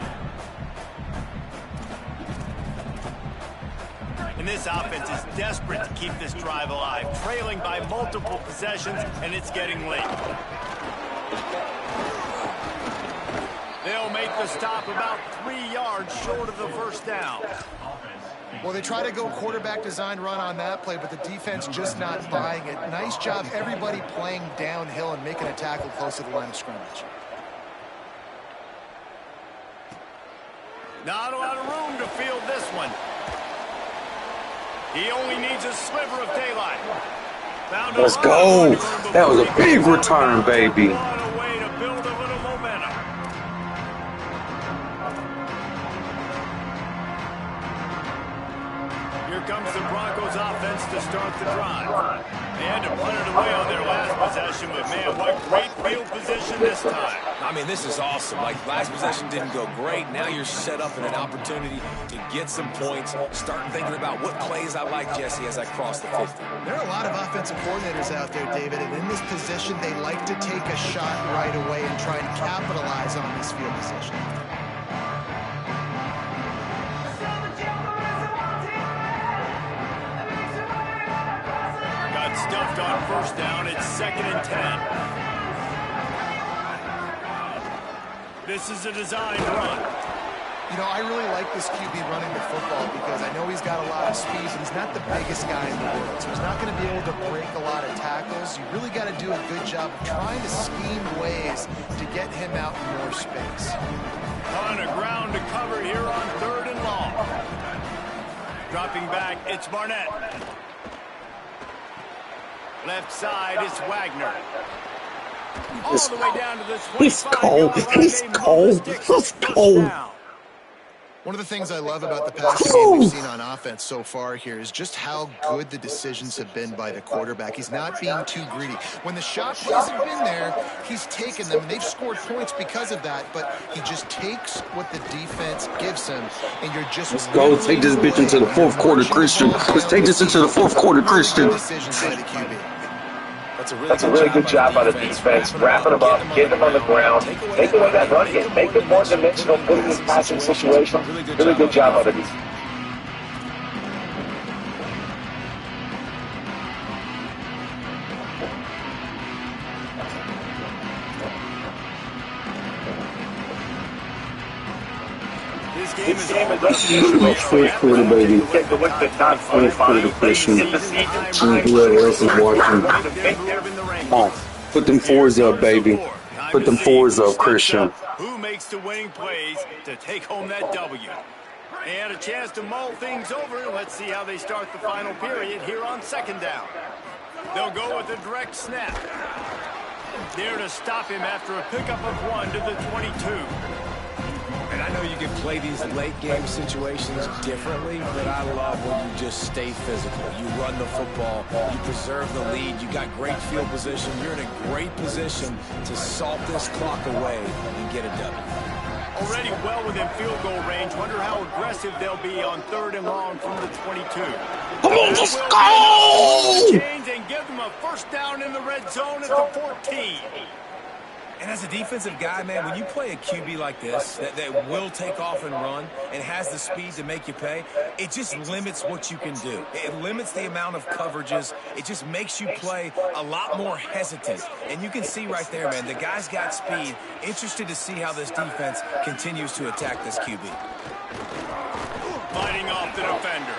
[SPEAKER 1] And this offense is desperate to keep this drive alive, trailing by multiple possessions, and it's getting late. They'll make the stop about 3 yards short of the first down.
[SPEAKER 4] Well, they try to go quarterback design run on that play, but the defense just not buying it. Nice job, everybody playing downhill and making a tackle close to the line of scrimmage.
[SPEAKER 1] Not a lot of room to field this one. He only needs a sliver of daylight.
[SPEAKER 5] Let's go. That was a big return, baby.
[SPEAKER 1] What a way to build a little momentum. Here comes the Broncos offense to start the drive. They had to punt it away on their last possession, but man, what great field position this time.
[SPEAKER 3] I mean, this is awesome. Like, last possession didn't go great. Now you're set up in an opportunity to get some points. Starting thinking about what plays I like, Jesse, as I cross the 50.
[SPEAKER 4] There are a lot of offensive coordinators out there, David, and in this position, they like to take a shot right away and try and capitalize on this field position.
[SPEAKER 1] Stuffed on first down. It's 2nd and 10. This is a designed run.
[SPEAKER 4] You know, I really like this QB running the football because I know he's got a lot of speed, but he's not the biggest guy in the world. So he's not going to be able to break a lot of tackles. You really got to do a good job of trying to scheme ways to get him out in more space.
[SPEAKER 1] On the ground to cover here on 3rd and long. Dropping back, it's Barnett. Left side, it's Wagner. All the way down to the 25.
[SPEAKER 5] He's cold. He's cold. He's cold.
[SPEAKER 4] One of the things I love about the passing game we've seen on offense so far here is just how good the decisions have been by the quarterback. He's not being too greedy. When the shot plays have been there, he's taken them. They've scored points because of that, but he just takes what the defense gives him, and you're just...
[SPEAKER 5] Let's go. Take this bitch into the fourth quarter, Christian. Let's take this into the fourth quarter, Christian.
[SPEAKER 4] Decisions by the QB.
[SPEAKER 8] That's a really good job by the defense, wrapping them up, getting them on the ground, take away that run game, make it more dimensional, put it in passing situation. Really good job by the defense.
[SPEAKER 1] This game is
[SPEAKER 5] fourth quarter, baby. Fourth quarter, Christian. Whoever else is watching. Oh, put them fours up, baby. Put them fours up, Christian.
[SPEAKER 1] Who makes the winning plays to take home that W? And a chance to mull things over. Let's see how they start the final period here on 2nd down. They'll go with a direct snap. There to stop him after a pickup of 1 to the 22.
[SPEAKER 3] And I know you can play these late-game situations differently, but I love when you just stay physical. You run the football, you preserve the lead, you got great field position. You're in a great position to salt this clock away and get a W.
[SPEAKER 1] Already well within field goal range. Wonder how aggressive they'll be on 3rd and long from the 22.
[SPEAKER 5] Come on, let's go!
[SPEAKER 1] Change and give them a first down in the red zone at the 14.
[SPEAKER 3] And as a defensive guy, man, when you play a QB like this that will take off and run and has the speed to make you pay, it just limits what you can do. It limits the amount of coverages. It just makes you play a lot more hesitant. And you can see right there, man, the guy's got speed. Interested to see how this defense continues to attack this QB.
[SPEAKER 1] Fighting off the defender.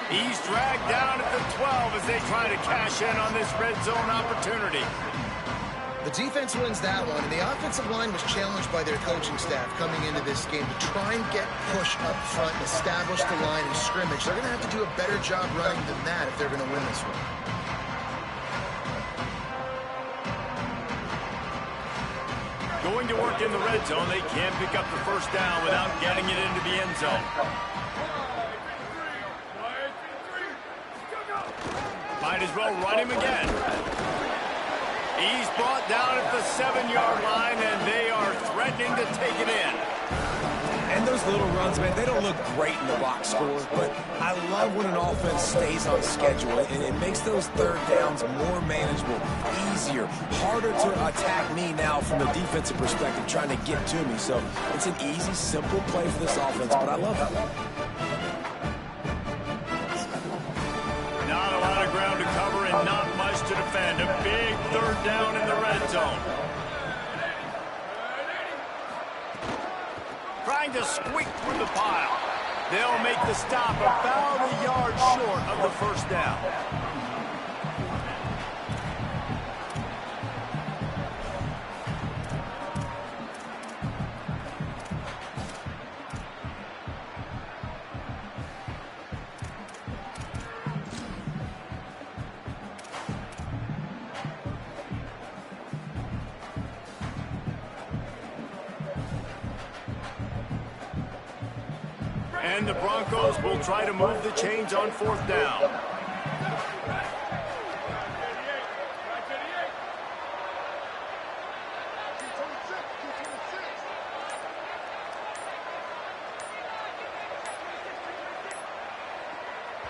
[SPEAKER 1] He's dragged down at the 12 as they try to cash in on this red zone opportunity.
[SPEAKER 4] The defense wins that one, and the offensive line was challenged by their coaching staff coming into this game to try and get push up front and establish the line in scrimmage. They're going to have to do a better job running than that if they're going to win this one.
[SPEAKER 1] Going to work in the red zone, they can't pick up the first down without getting it into the end zone. Might as well run him again. He's brought down at the 7-yard line, and they are threatening to take it in.
[SPEAKER 3] And those little runs, man, they don't look great in the box score, but I love when an offense stays on schedule, and it makes those third downs more manageable, easier, harder to attack me now from the defensive perspective, trying to get to me. So it's an easy, simple play for this offense, but I love it.
[SPEAKER 1] Not a lot of ground to cover and not much to defend. A big third down in the red zone. Trying to squeak through the pile. They'll make the stop about a yard short of the first down. And the Broncos will try to move the chains on fourth down.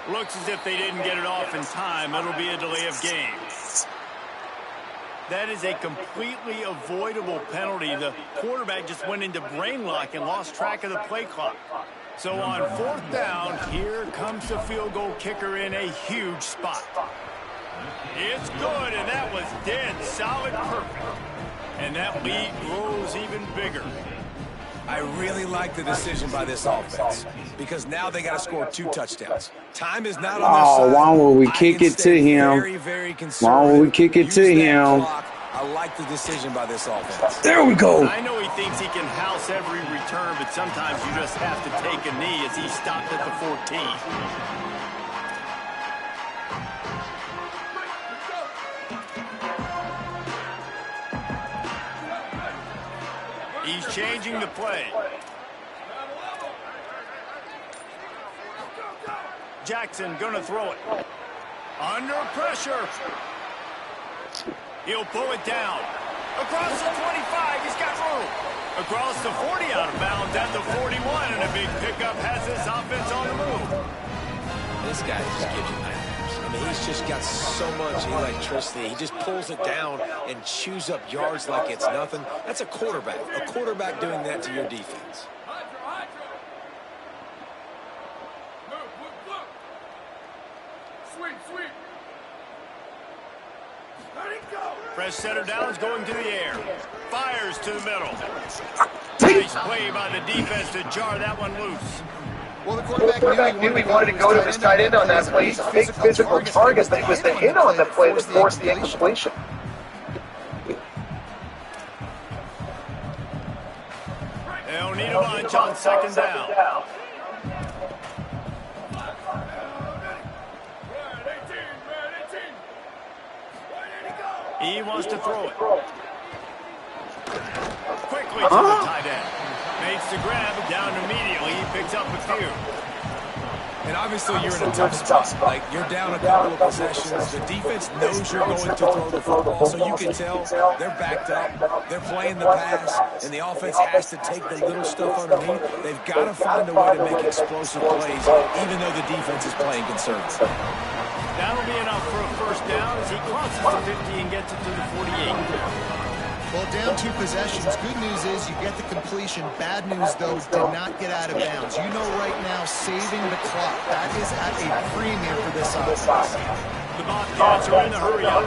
[SPEAKER 1] Looks as if they didn't get it off in time. It'll be a delay of game. That is a completely avoidable penalty. The quarterback just went into brain lock and lost track of the play clock. So on fourth down, here comes the field goal kicker in a huge spot. It's good, and that was dead solid perfect. And that lead grows even bigger.
[SPEAKER 3] I really like the decision by this offense because now they got to score 2 touchdowns. Time is not on their side.
[SPEAKER 5] Oh, why would we kick it to him?
[SPEAKER 3] Very, very
[SPEAKER 5] Why would we kick it to him?
[SPEAKER 3] I like the decision by this offense.
[SPEAKER 5] There we go.
[SPEAKER 1] I know he thinks he can house every return, but sometimes you just have to take a knee as he stopped at the 14. He's changing the play. Jackson gonna throw it. Under pressure. He'll pull it down. Across the 25, he's got room. Across the 40, out of bounds at the 41, and a big pickup has this offense on the move.
[SPEAKER 3] This guy just gives you nightmares. I mean, he's just got so much electricity. He just pulls it down and chews up yards like it's nothing. That's a quarterback. A quarterback doing that to your defense.
[SPEAKER 1] Fresh setter downs going to the air. Fires to the middle. Nice play by the defense to jar that one loose.
[SPEAKER 8] Well, the quarterback knew he wanted to go to his tight end on that play. He's a big physical target, but it was the hit on the play that forced the incompletion.
[SPEAKER 1] They'll need a bunch on second down. He wants to throw it. Quickly to the tight end. Makes the grab, down immediately. He picks up a few.
[SPEAKER 3] And obviously you're in a tough spot. Like, you're down a couple of possessions. The defense knows you're going to throw the football, so you can tell they're backed up. They're playing the pass, and the offense has to take the little stuff underneath. They've got to find a way to make explosive plays, even though the defense is playing conservative.
[SPEAKER 1] That'll be enough for a first down as he crosses the 50 and gets it to the 48.
[SPEAKER 4] Well, down 2 possessions. Good news is you get the completion. Bad news, though, did not get out of bounds. You know right now, saving the clock. That is at a premium for this offense.
[SPEAKER 1] The Bobcats are in the hurry up.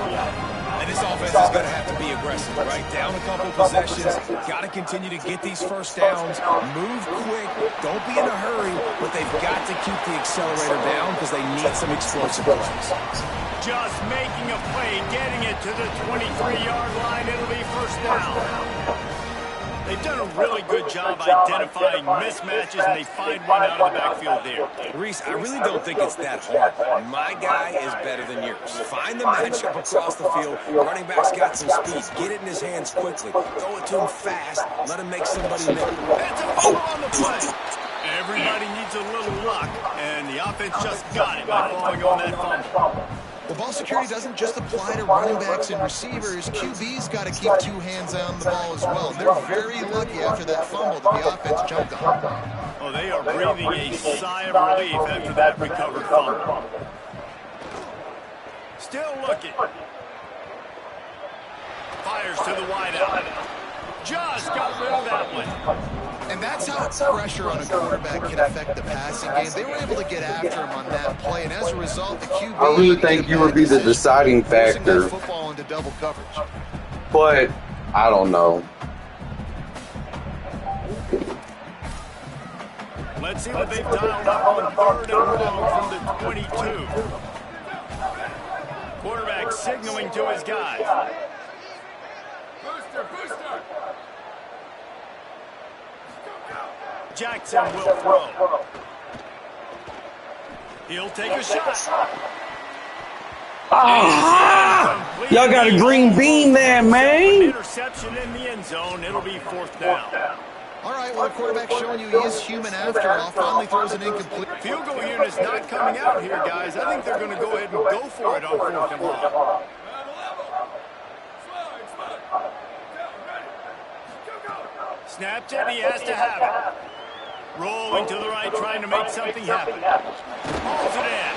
[SPEAKER 3] And this offense is going to have to be aggressive, right? Down a couple possessions. Got to continue to get these first downs. Move quick. Don't be in a hurry, but they've got to keep the accelerator down because they need some explosive plays.
[SPEAKER 1] Just making a play, getting it to the 23-yard line. It'll be first down. They've done a really good job identifying mismatches, and they find one out of the backfield there.
[SPEAKER 3] Reese, I really don't think it's that hard. My guy is better than yours. Find the matchup across the field. Running back's got some speed. Get it in his hands quickly. Throw it to him fast. Let him make somebody miss.
[SPEAKER 1] It's a fumble on the play. Everybody needs a little luck, and the offense just got it by falling on that fumble.
[SPEAKER 4] Well, ball security doesn't just apply to running backs and receivers. QB's got to keep 2 hands on the ball as well. And they're very lucky after that fumble that the offense jumped on.
[SPEAKER 1] Oh, they are breathing a sigh of relief after that recovered fumble. Still looking. Fires to the wideout. Just got rid of that one.
[SPEAKER 4] And that's how pressure on a quarterback can affect the passing game. They were able to get after him on that play, and as a result, the QB...
[SPEAKER 5] I really think you would be the deciding factor.
[SPEAKER 4] Football into double coverage.
[SPEAKER 5] But, I don't know.
[SPEAKER 1] Let's see what they've dialed up on 3rd and long from the 22. Quarterback signaling to his guys.
[SPEAKER 6] Booster.
[SPEAKER 1] Jackson will throw. He'll take a shot.
[SPEAKER 5] Y'all got a green bean there, man.
[SPEAKER 1] Interception in the end zone. It'll be 4th down.
[SPEAKER 4] All right, well, the quarterback's showing you he is human after all. Finally throws an incomplete.
[SPEAKER 1] Field goal unit's not coming out here, guys. I think they're going to go ahead and go for it on 4th and long. Snapped it, he has to have it. Rolling to the right, trying to make something happen. Pulls it in.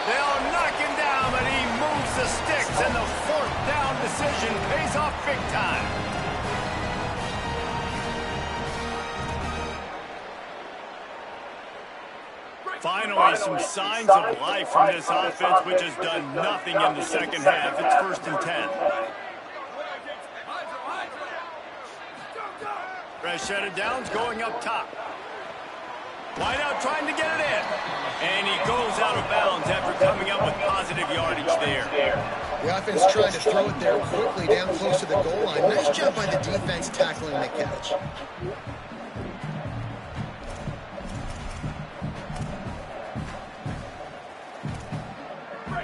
[SPEAKER 1] They'll knock him down, but he moves the sticks, and the 4th down decision pays off big time. Finally, some signs of life from this offense, which has done nothing in the second half. It's 1st and 10. Fresh set of downs going up top. Wideout trying to get it in. And he goes out of bounds after coming up with positive yardage there.
[SPEAKER 4] The offense trying to throw it there quickly down close to the goal line. Nice job by the defense tackling the catch.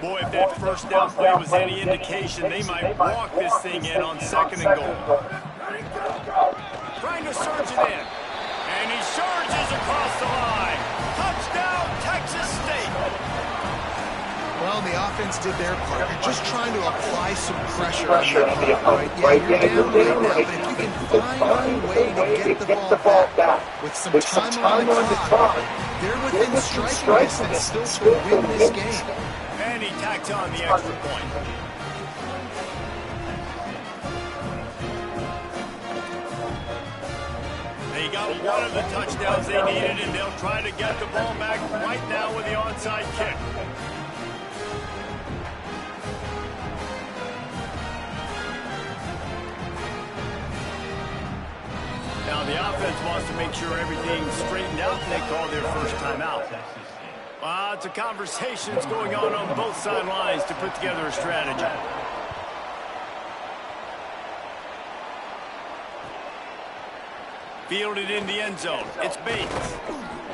[SPEAKER 1] Boy, if that 1st down play was any indication, they might walk this thing in on 2nd and goal. Trying to surge it in. And he surges across the line. Touchdown, Texas State.
[SPEAKER 4] Well, the offense did their part. You're just trying to apply some pressure on the opponent, right? Yeah, you're down right now, but if you can find a way to get the ball back with some time on the clock, they're within striking distance still to win this game.
[SPEAKER 1] And he tacks on the extra point. They got one of the touchdowns they needed, and they'll try to get the ball back right now with the onside kick. Now the offense wants to make sure everything's straightened out, and they call their first timeout. Lots of conversations going on both sidelines to put together a strategy. Fielded in the end zone. It's Bates.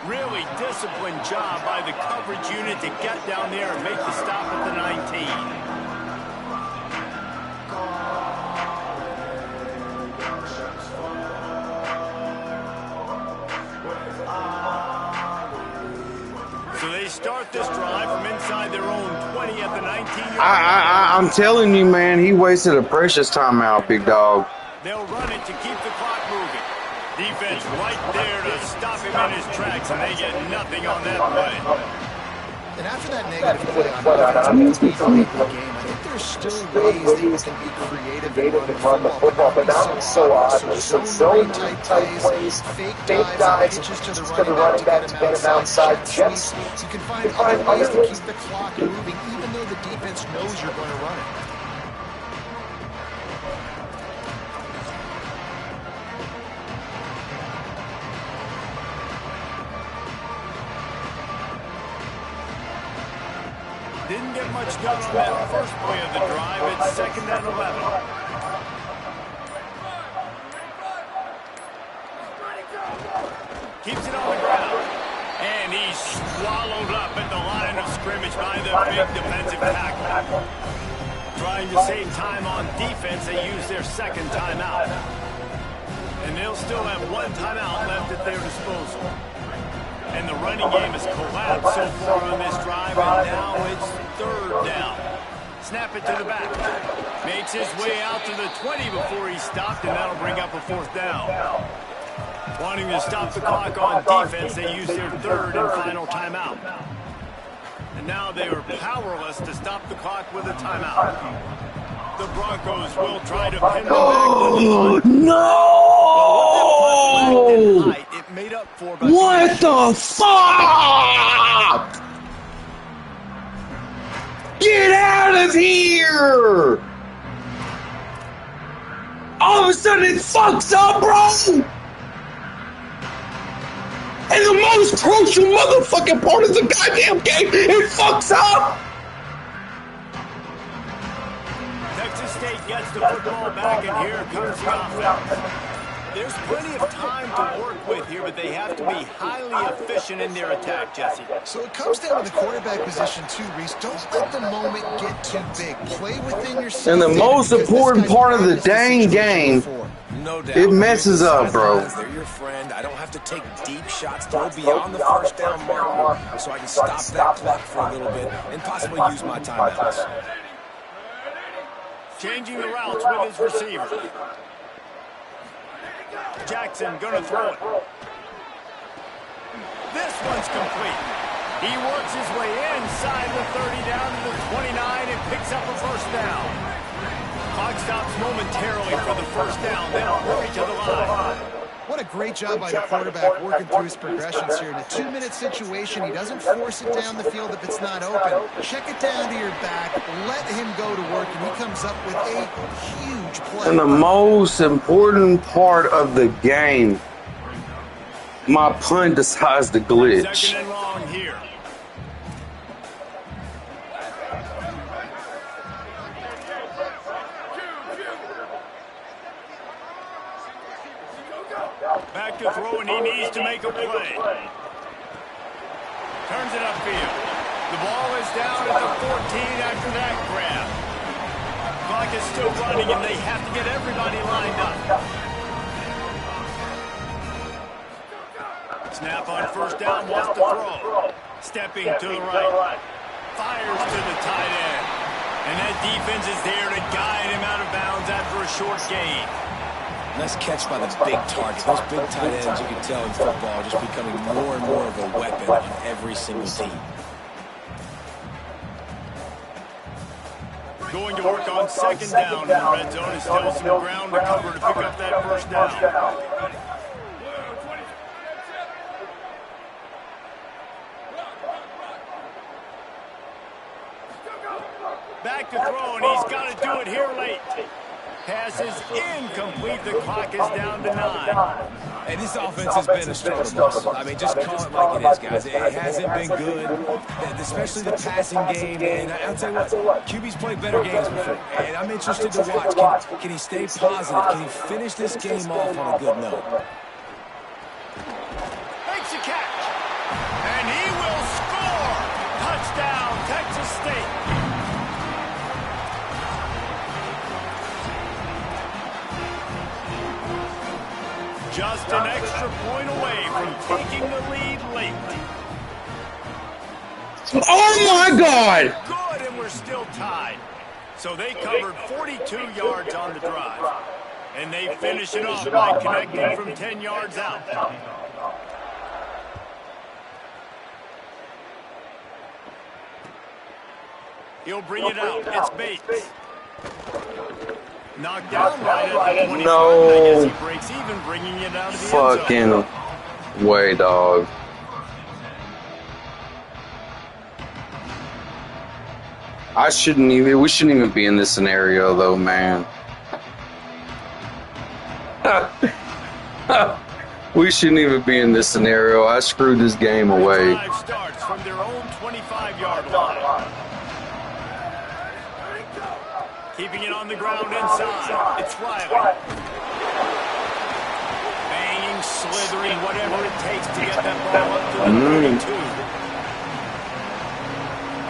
[SPEAKER 1] Really disciplined job by the coverage unit to get down there and make the stop at the 19. So they start this drive from inside their own 20 at the 19-yard line.
[SPEAKER 5] I'm telling you, man, he wasted a precious timeout, big dog.
[SPEAKER 1] They'll run it to keep the clock moving. Defense right there to stop him in his tracks, and they get nothing on that play.
[SPEAKER 4] And after that negative play on offense, the game, I think there's still ways that you can be creative and run the football, but not be so obvious. So zone tight plays, fake dives, pitches to the running back to get him outside, jet sweeps. You can find other ways to keep the clock moving, even though the defense knows you're going to run it.
[SPEAKER 1] Didn't get much done on that first play of the drive. It's 2nd and 11. Keeps it on the ground. And he's swallowed up at the line of scrimmage by the big defensive tackle. Trying to save time on defense, they use their 2nd timeout. And they'll still have 1 timeout left at their disposal. And the running game has collapsed so far on this drive, and now it's 3rd down. Snap it to the back. Makes his way out to the 20 before he's stopped, and that'll bring up a 4th down. Wanting to stop the clock on defense, they use their 3rd and final timeout. And now they are powerless to stop the clock with a timeout. The Broncos will try to pin them back.
[SPEAKER 5] Oh, no!
[SPEAKER 1] It made up for by
[SPEAKER 5] what the fuck? Get out of here! All of a sudden it fucks up, bro! And the most crucial motherfucking part of the goddamn game, it fucks up!
[SPEAKER 1] Texas State gets the football back, and here comes the offense. There's plenty of time to work with here, but they have to be highly efficient in their attack, Jesse.
[SPEAKER 4] So it comes down to the quarterback position too, Reese. Don't let the moment get too big. Play within yourself.
[SPEAKER 5] And the most important part of the dang game,
[SPEAKER 3] no doubt.
[SPEAKER 5] it messes up, bro.
[SPEAKER 3] They're your friend. I don't have to take deep shots, throw beyond the 1st down marker, so I can stop that clock for a little bit and possibly use my timeouts.
[SPEAKER 1] Changing the routes with his receiver. Jackson gonna throw it. This one's complete. He works his way inside the 30 down to the 29 and picks up a 1st down. Clock stops momentarily for the 1st down. They'll hurry to the line.
[SPEAKER 4] What a great job by the quarterback working through his progressions here. In a 2-minute situation, he doesn't force it down the field if it's not open. Check it down to your back, let him go to work, and he comes up with a huge play.
[SPEAKER 5] And the most important part of the game, my punt decides to glitch.
[SPEAKER 1] 2nd and long here. Back to throw, and he needs to make a play. Turns it upfield. The ball is down at the 14 after that grab. Clock is still running, and they have to get everybody lined up. Snap on 1st down, wants to throw. Stepping to the right. Fires to the tight end. And that defense is there to guide him out of bounds after a short gain.
[SPEAKER 3] Nice catch by the big targets. Those big tight ends, you can tell in football, just becoming more and more of a weapon on every single team.
[SPEAKER 1] Going to work on 2nd down in the red zone. Is still some ground to cover to pick up that 1st down. Back to throw, and he's got to do it here late. Pass is incomplete. The clock is down to 9.
[SPEAKER 3] And this offense has been a struggle bus. I mean, just call it like it is, guys. It hasn't been good, especially the passing game. And I'll tell you what, QB's played better games before. And I'm interested to watch. Can he stay positive? Can he finish this game off on a good note?
[SPEAKER 1] Makes a catch. And he will score. Touchdown, Texas State. Just an extra point away from taking the lead late.
[SPEAKER 5] Oh my God!
[SPEAKER 1] Good, and we're still tied. So they covered 42 yards on the drive. And they finish it off by connecting from 10 yards out. He'll bring it out. It's Bates. Knocked down right at the 25.
[SPEAKER 5] No.
[SPEAKER 1] I guess he breaks even, bringing it out of the
[SPEAKER 5] Fucking
[SPEAKER 1] end zone.
[SPEAKER 5] way, dog. We shouldn't even be in this scenario, though, man. We shouldn't even be in this scenario. I screwed this game away.
[SPEAKER 1] The drive starts from their own 25-yard line. Keeping it on the ground inside. It's Riley. Banging, slithering, whatever it takes to get that ball up to the 32.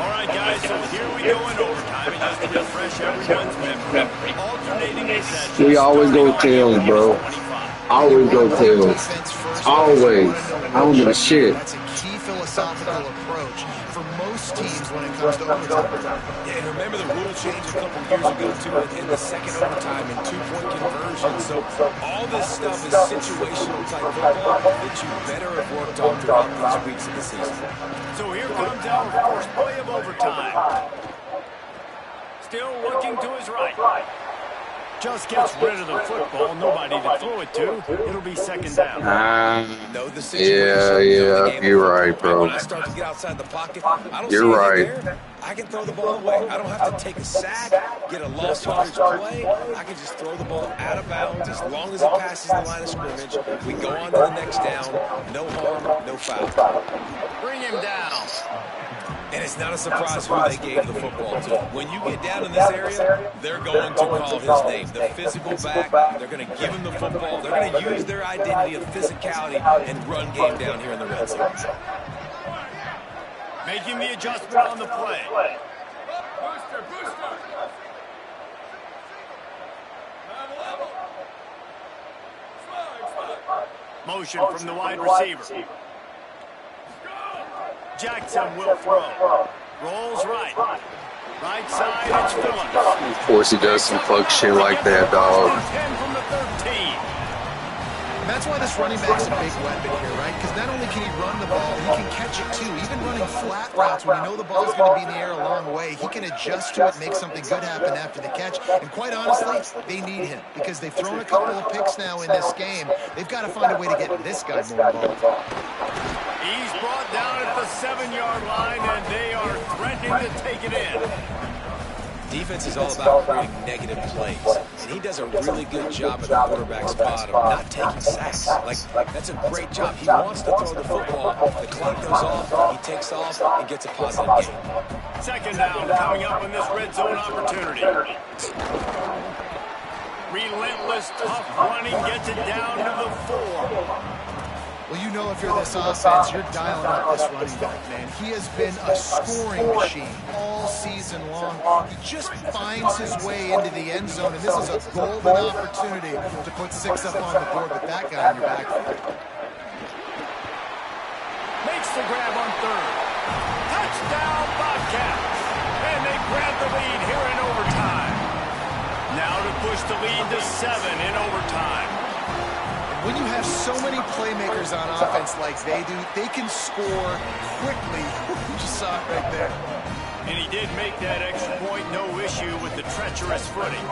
[SPEAKER 1] All right, guys, so here we go in overtime. And just to refresh everyone's memory, alternating possessions.
[SPEAKER 5] We always go tails, bro. Always go tails. Always. I don't give a shit.
[SPEAKER 4] That's a key philosophical approach. approach for most teams when it comes to overtime.
[SPEAKER 3] Yeah, and remember the rule change a couple years ago, too, in the second overtime and two-point conversion. So all this stuff is situational type football that you better have worked on throughout these weeks of the season.
[SPEAKER 1] So here comes our first play of overtime. Still looking to his right. Just gets rid of the football. Nobody to throw it to. It'll be second down.
[SPEAKER 5] Yeah, you're right, bro.
[SPEAKER 3] When I start to get outside the pocket, I don't see anything there. I can throw the ball away. I don't have to take a sack, get a lost yardage play. I can just throw the ball out of bounds as long as it passes the line of scrimmage. We go on to the next down. No harm, no foul.
[SPEAKER 1] Bring him down.
[SPEAKER 3] And it's not a surprise who they gave the football to. When you get down in this area, they're going to call his name. The physical back, they're going to give him the football. They're going to use their identity of physicality and run game down here in the red zone.
[SPEAKER 1] Making the adjustment on the play.
[SPEAKER 6] Booster. Slide.
[SPEAKER 1] Motion from the wide receiver. Jackson will throw. Rolls right. Right side, it's Phillips.
[SPEAKER 5] Of course he does some fuck shit like that, dog.
[SPEAKER 1] 10 from the 13.
[SPEAKER 4] And that's why this running back's a big weapon here, right? Because not only can he run the ball, he can catch it too. Even running flat routes when you know the ball's going to be in the air a long way, he can adjust to it, make something good happen after the catch. And quite honestly, they need him because they've thrown a couple of picks now in this game. They've got to find a way to get this guy more involved.
[SPEAKER 1] He's brought down at the 7-yard line, and they are threatening to take it in.
[SPEAKER 3] Defense is all about creating negative plays, and he does a really good job at the quarterback spot of not taking sacks. Like that's a great job. He wants to throw the football. The clock goes off. He takes off and gets a positive gain.
[SPEAKER 1] Second down coming up in this red zone opportunity. Relentless, tough running gets it down to the 4.
[SPEAKER 4] Well, you know if you're this offense, you're dialing up this running back, man. He has been a scoring machine all season long. He just finds his way into the end zone, and this is a golden opportunity to put 6 up on the board with that guy in your backfield.
[SPEAKER 1] Makes the grab on third. Touchdown, Bobcats. And they grab the lead here in overtime. Now to push the lead to 7 in overtime.
[SPEAKER 4] When you have so many playmakers on offense like they do, they can score quickly. You just saw it right there.
[SPEAKER 1] And he did make that extra point, no issue with the treacherous footing.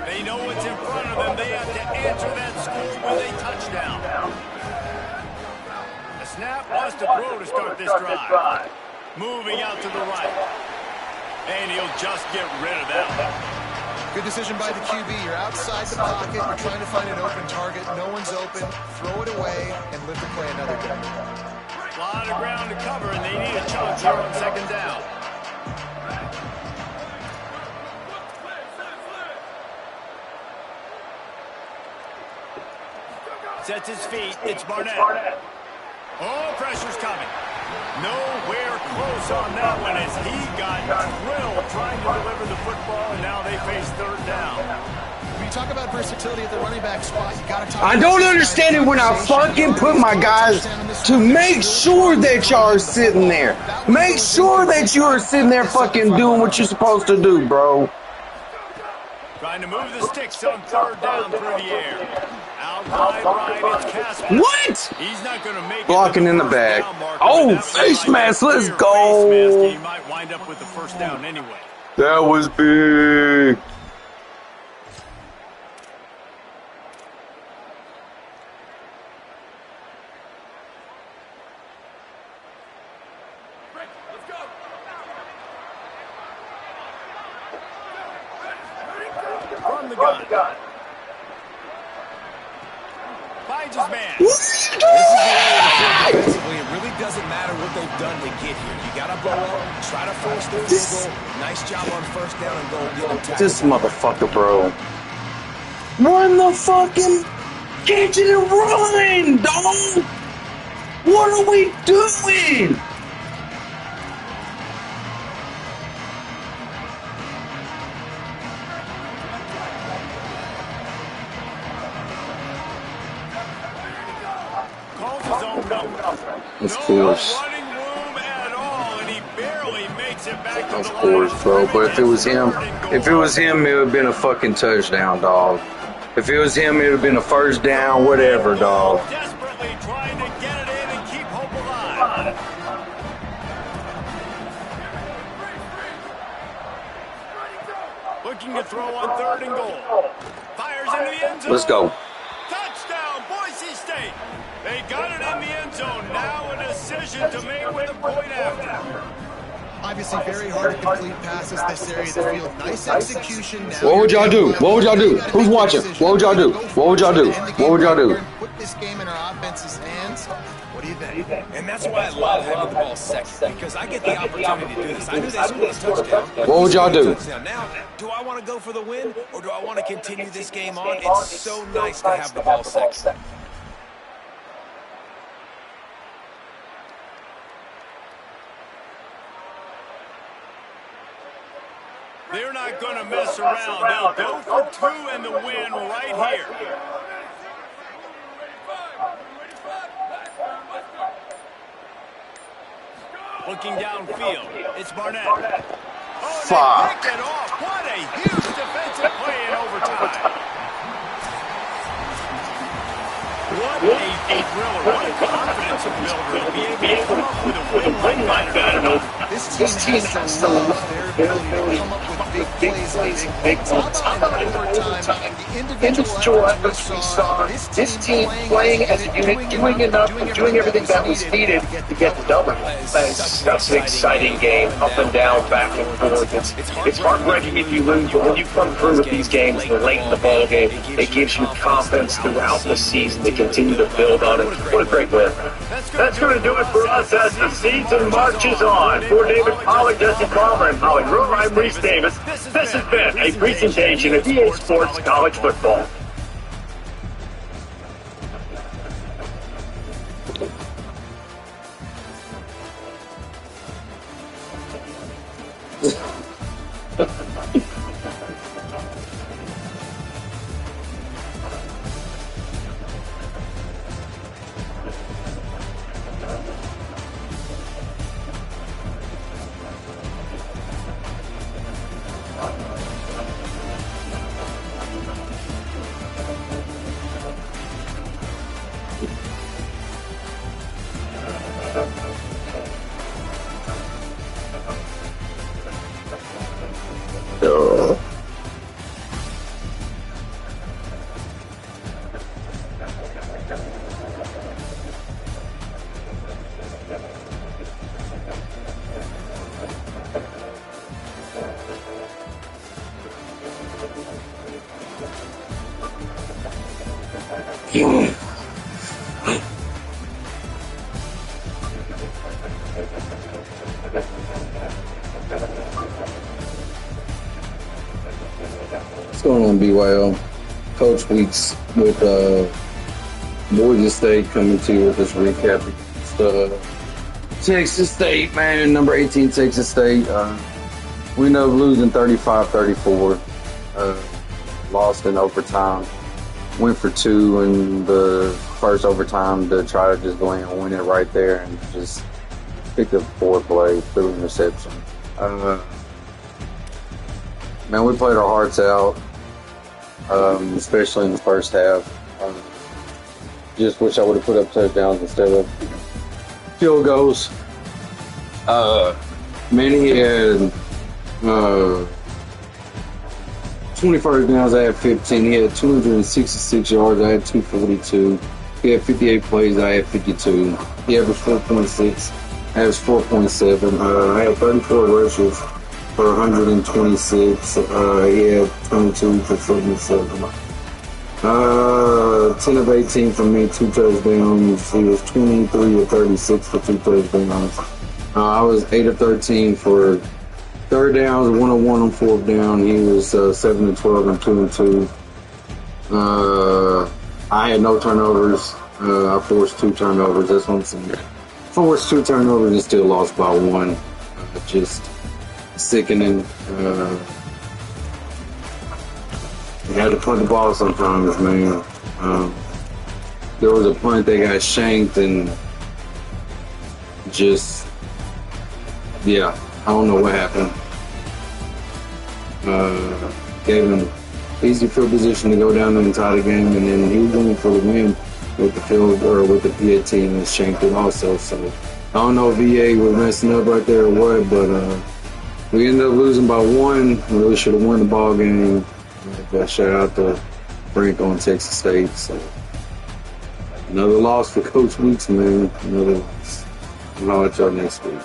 [SPEAKER 1] They know what's in front of them. They have to answer that score with a touchdown. The snap wants to throw to start this drive. Moving out to the right. And he'll just get rid of that one.
[SPEAKER 4] Good decision by the QB. You're outside the pocket. You're trying to find an open target. No one's open. Throw it away and live to play another game.
[SPEAKER 1] A lot of ground to cover, and they need a chunk here on second down. Sets his feet. It's Barnett. Oh, pressure's coming. Nowhere close on that one as he got drilled trying to deliver the football, and now they face third down.
[SPEAKER 4] When you talk about versatility at the running back spot, you got to talk
[SPEAKER 5] I don't understand it when I fucking put my guys to make sure that y'all are sitting there. Make sure that you are sitting there fucking doing what you're supposed to do, bro.
[SPEAKER 1] Trying to move the sticks on third down through the air. Out wide right, it's Casper.
[SPEAKER 5] What?
[SPEAKER 1] He's not going to make
[SPEAKER 5] Blocking
[SPEAKER 1] it
[SPEAKER 5] in the back. Oh, face mask, let's go.
[SPEAKER 1] He might wind up with the first down anyway.
[SPEAKER 5] That was big.
[SPEAKER 6] Let's go.
[SPEAKER 1] From the gun. Finds his man.
[SPEAKER 3] This is the area to play defensively. It really doesn't matter what they've done to get here. You got to blow up, try to force the field goal. Nice job on first down and go get them tackled.
[SPEAKER 5] This motherfucker, bro. Run the fucking catch it and run, dog. What are we doing? Of course.
[SPEAKER 1] running room at all, and he barely makes it back to
[SPEAKER 5] Of
[SPEAKER 1] the
[SPEAKER 5] course,
[SPEAKER 1] line.
[SPEAKER 5] bro. But if it was him, it would have been a fucking touchdown, dog. If it was him, it would have been a first down, whatever, dog.
[SPEAKER 1] Desperately trying to get it in and keep hope alive. Looking to throw on 3rd and goal. Fires into the end zone.
[SPEAKER 5] Let's go.
[SPEAKER 1] Touchdown, Boise State. They got it in the end zone. Now a decision to make with a point after.
[SPEAKER 4] Obviously very hard to complete passes this area of the field. Nice execution. Now
[SPEAKER 5] What would y'all do? What would y'all do? Who's watching? What would y'all do? What would y'all do? What would y'all do?
[SPEAKER 4] Put this game in our offense's hands. What do you think?
[SPEAKER 3] And that's why I love having the ball second, because I get the opportunity to do this. I knew they scored a touchdown.
[SPEAKER 5] What would y'all do?
[SPEAKER 3] Now, do I want to go for the win, or do I want to continue this game on? It's so nice to have the ball second.
[SPEAKER 1] They're not going to mess around. They'll go for 2 and the win right here. Looking downfield, it's Barnett. Oh,
[SPEAKER 5] Fuck.
[SPEAKER 1] they pick it off. What a huge defensive play in overtime. What a thriller. What a confidence builder to be able to come up with a win like that.
[SPEAKER 4] This team has to love their ability to come up with big plays like top in overtime. The individual efforts we saw, this team playing as a unit, doing enough, doing everything that was needed
[SPEAKER 8] To get the W. That's an exciting game, up and down, back and forth. It's heartbreaking if you lose, but when you come through with these games late in the ball game, it gives you confidence throughout the season to continue to build on it. What a great win. That's going to do it for us as the season marches on. For David Pollack, Jesse Palmer, and Holly Brewer, I'm Reese Davis. This has been a presentation of EA Sports College Football.
[SPEAKER 5] What's going on, BYO? Coach Weeks with Boise State coming to you with this recap. Texas State, man, number 18 Texas State. We know losing 35-34. Lost in overtime. Went for 2 in the first overtime to try to just go in and win it right there, and just picked up 4 play, threw an interception. Man, we played our hearts out, especially in the first half. Just wish I would have put up touchdowns instead of field goals. Man, he had 20 first downs, I had 15. He had 266 yards, I had 242. He had 58 plays, I had 52. He averaged 4.6, I averaged 4.7. I had 34 rushes for 126. He had 22 for 77. 10 of 18 for me, 2 touchdowns. He was 23 of 36 for 2 touchdowns. I was 8 of 13 for third downs, 1 of 1 on fourth down. He was 7 of 12 and 2 and 2. I had no turnovers. I forced 2 turnovers. That's what I'm saying. Forced 2 turnovers and still lost by 1. Just sickening. You had to punt the ball sometimes, man. There was a punt that got shanked, and just, yeah, I don't know what happened. Gave him easy field position to go down and tie the game, and then he was going for the win with the field or with the PAT and shanked it also. So I don't know if VA was messing up right there or what, but we ended up losing by 1. Really should have won the ball game. But shout out to Frank on Texas State. So another loss for Coach Weeks, man. Another loss. I'll let y'all next week.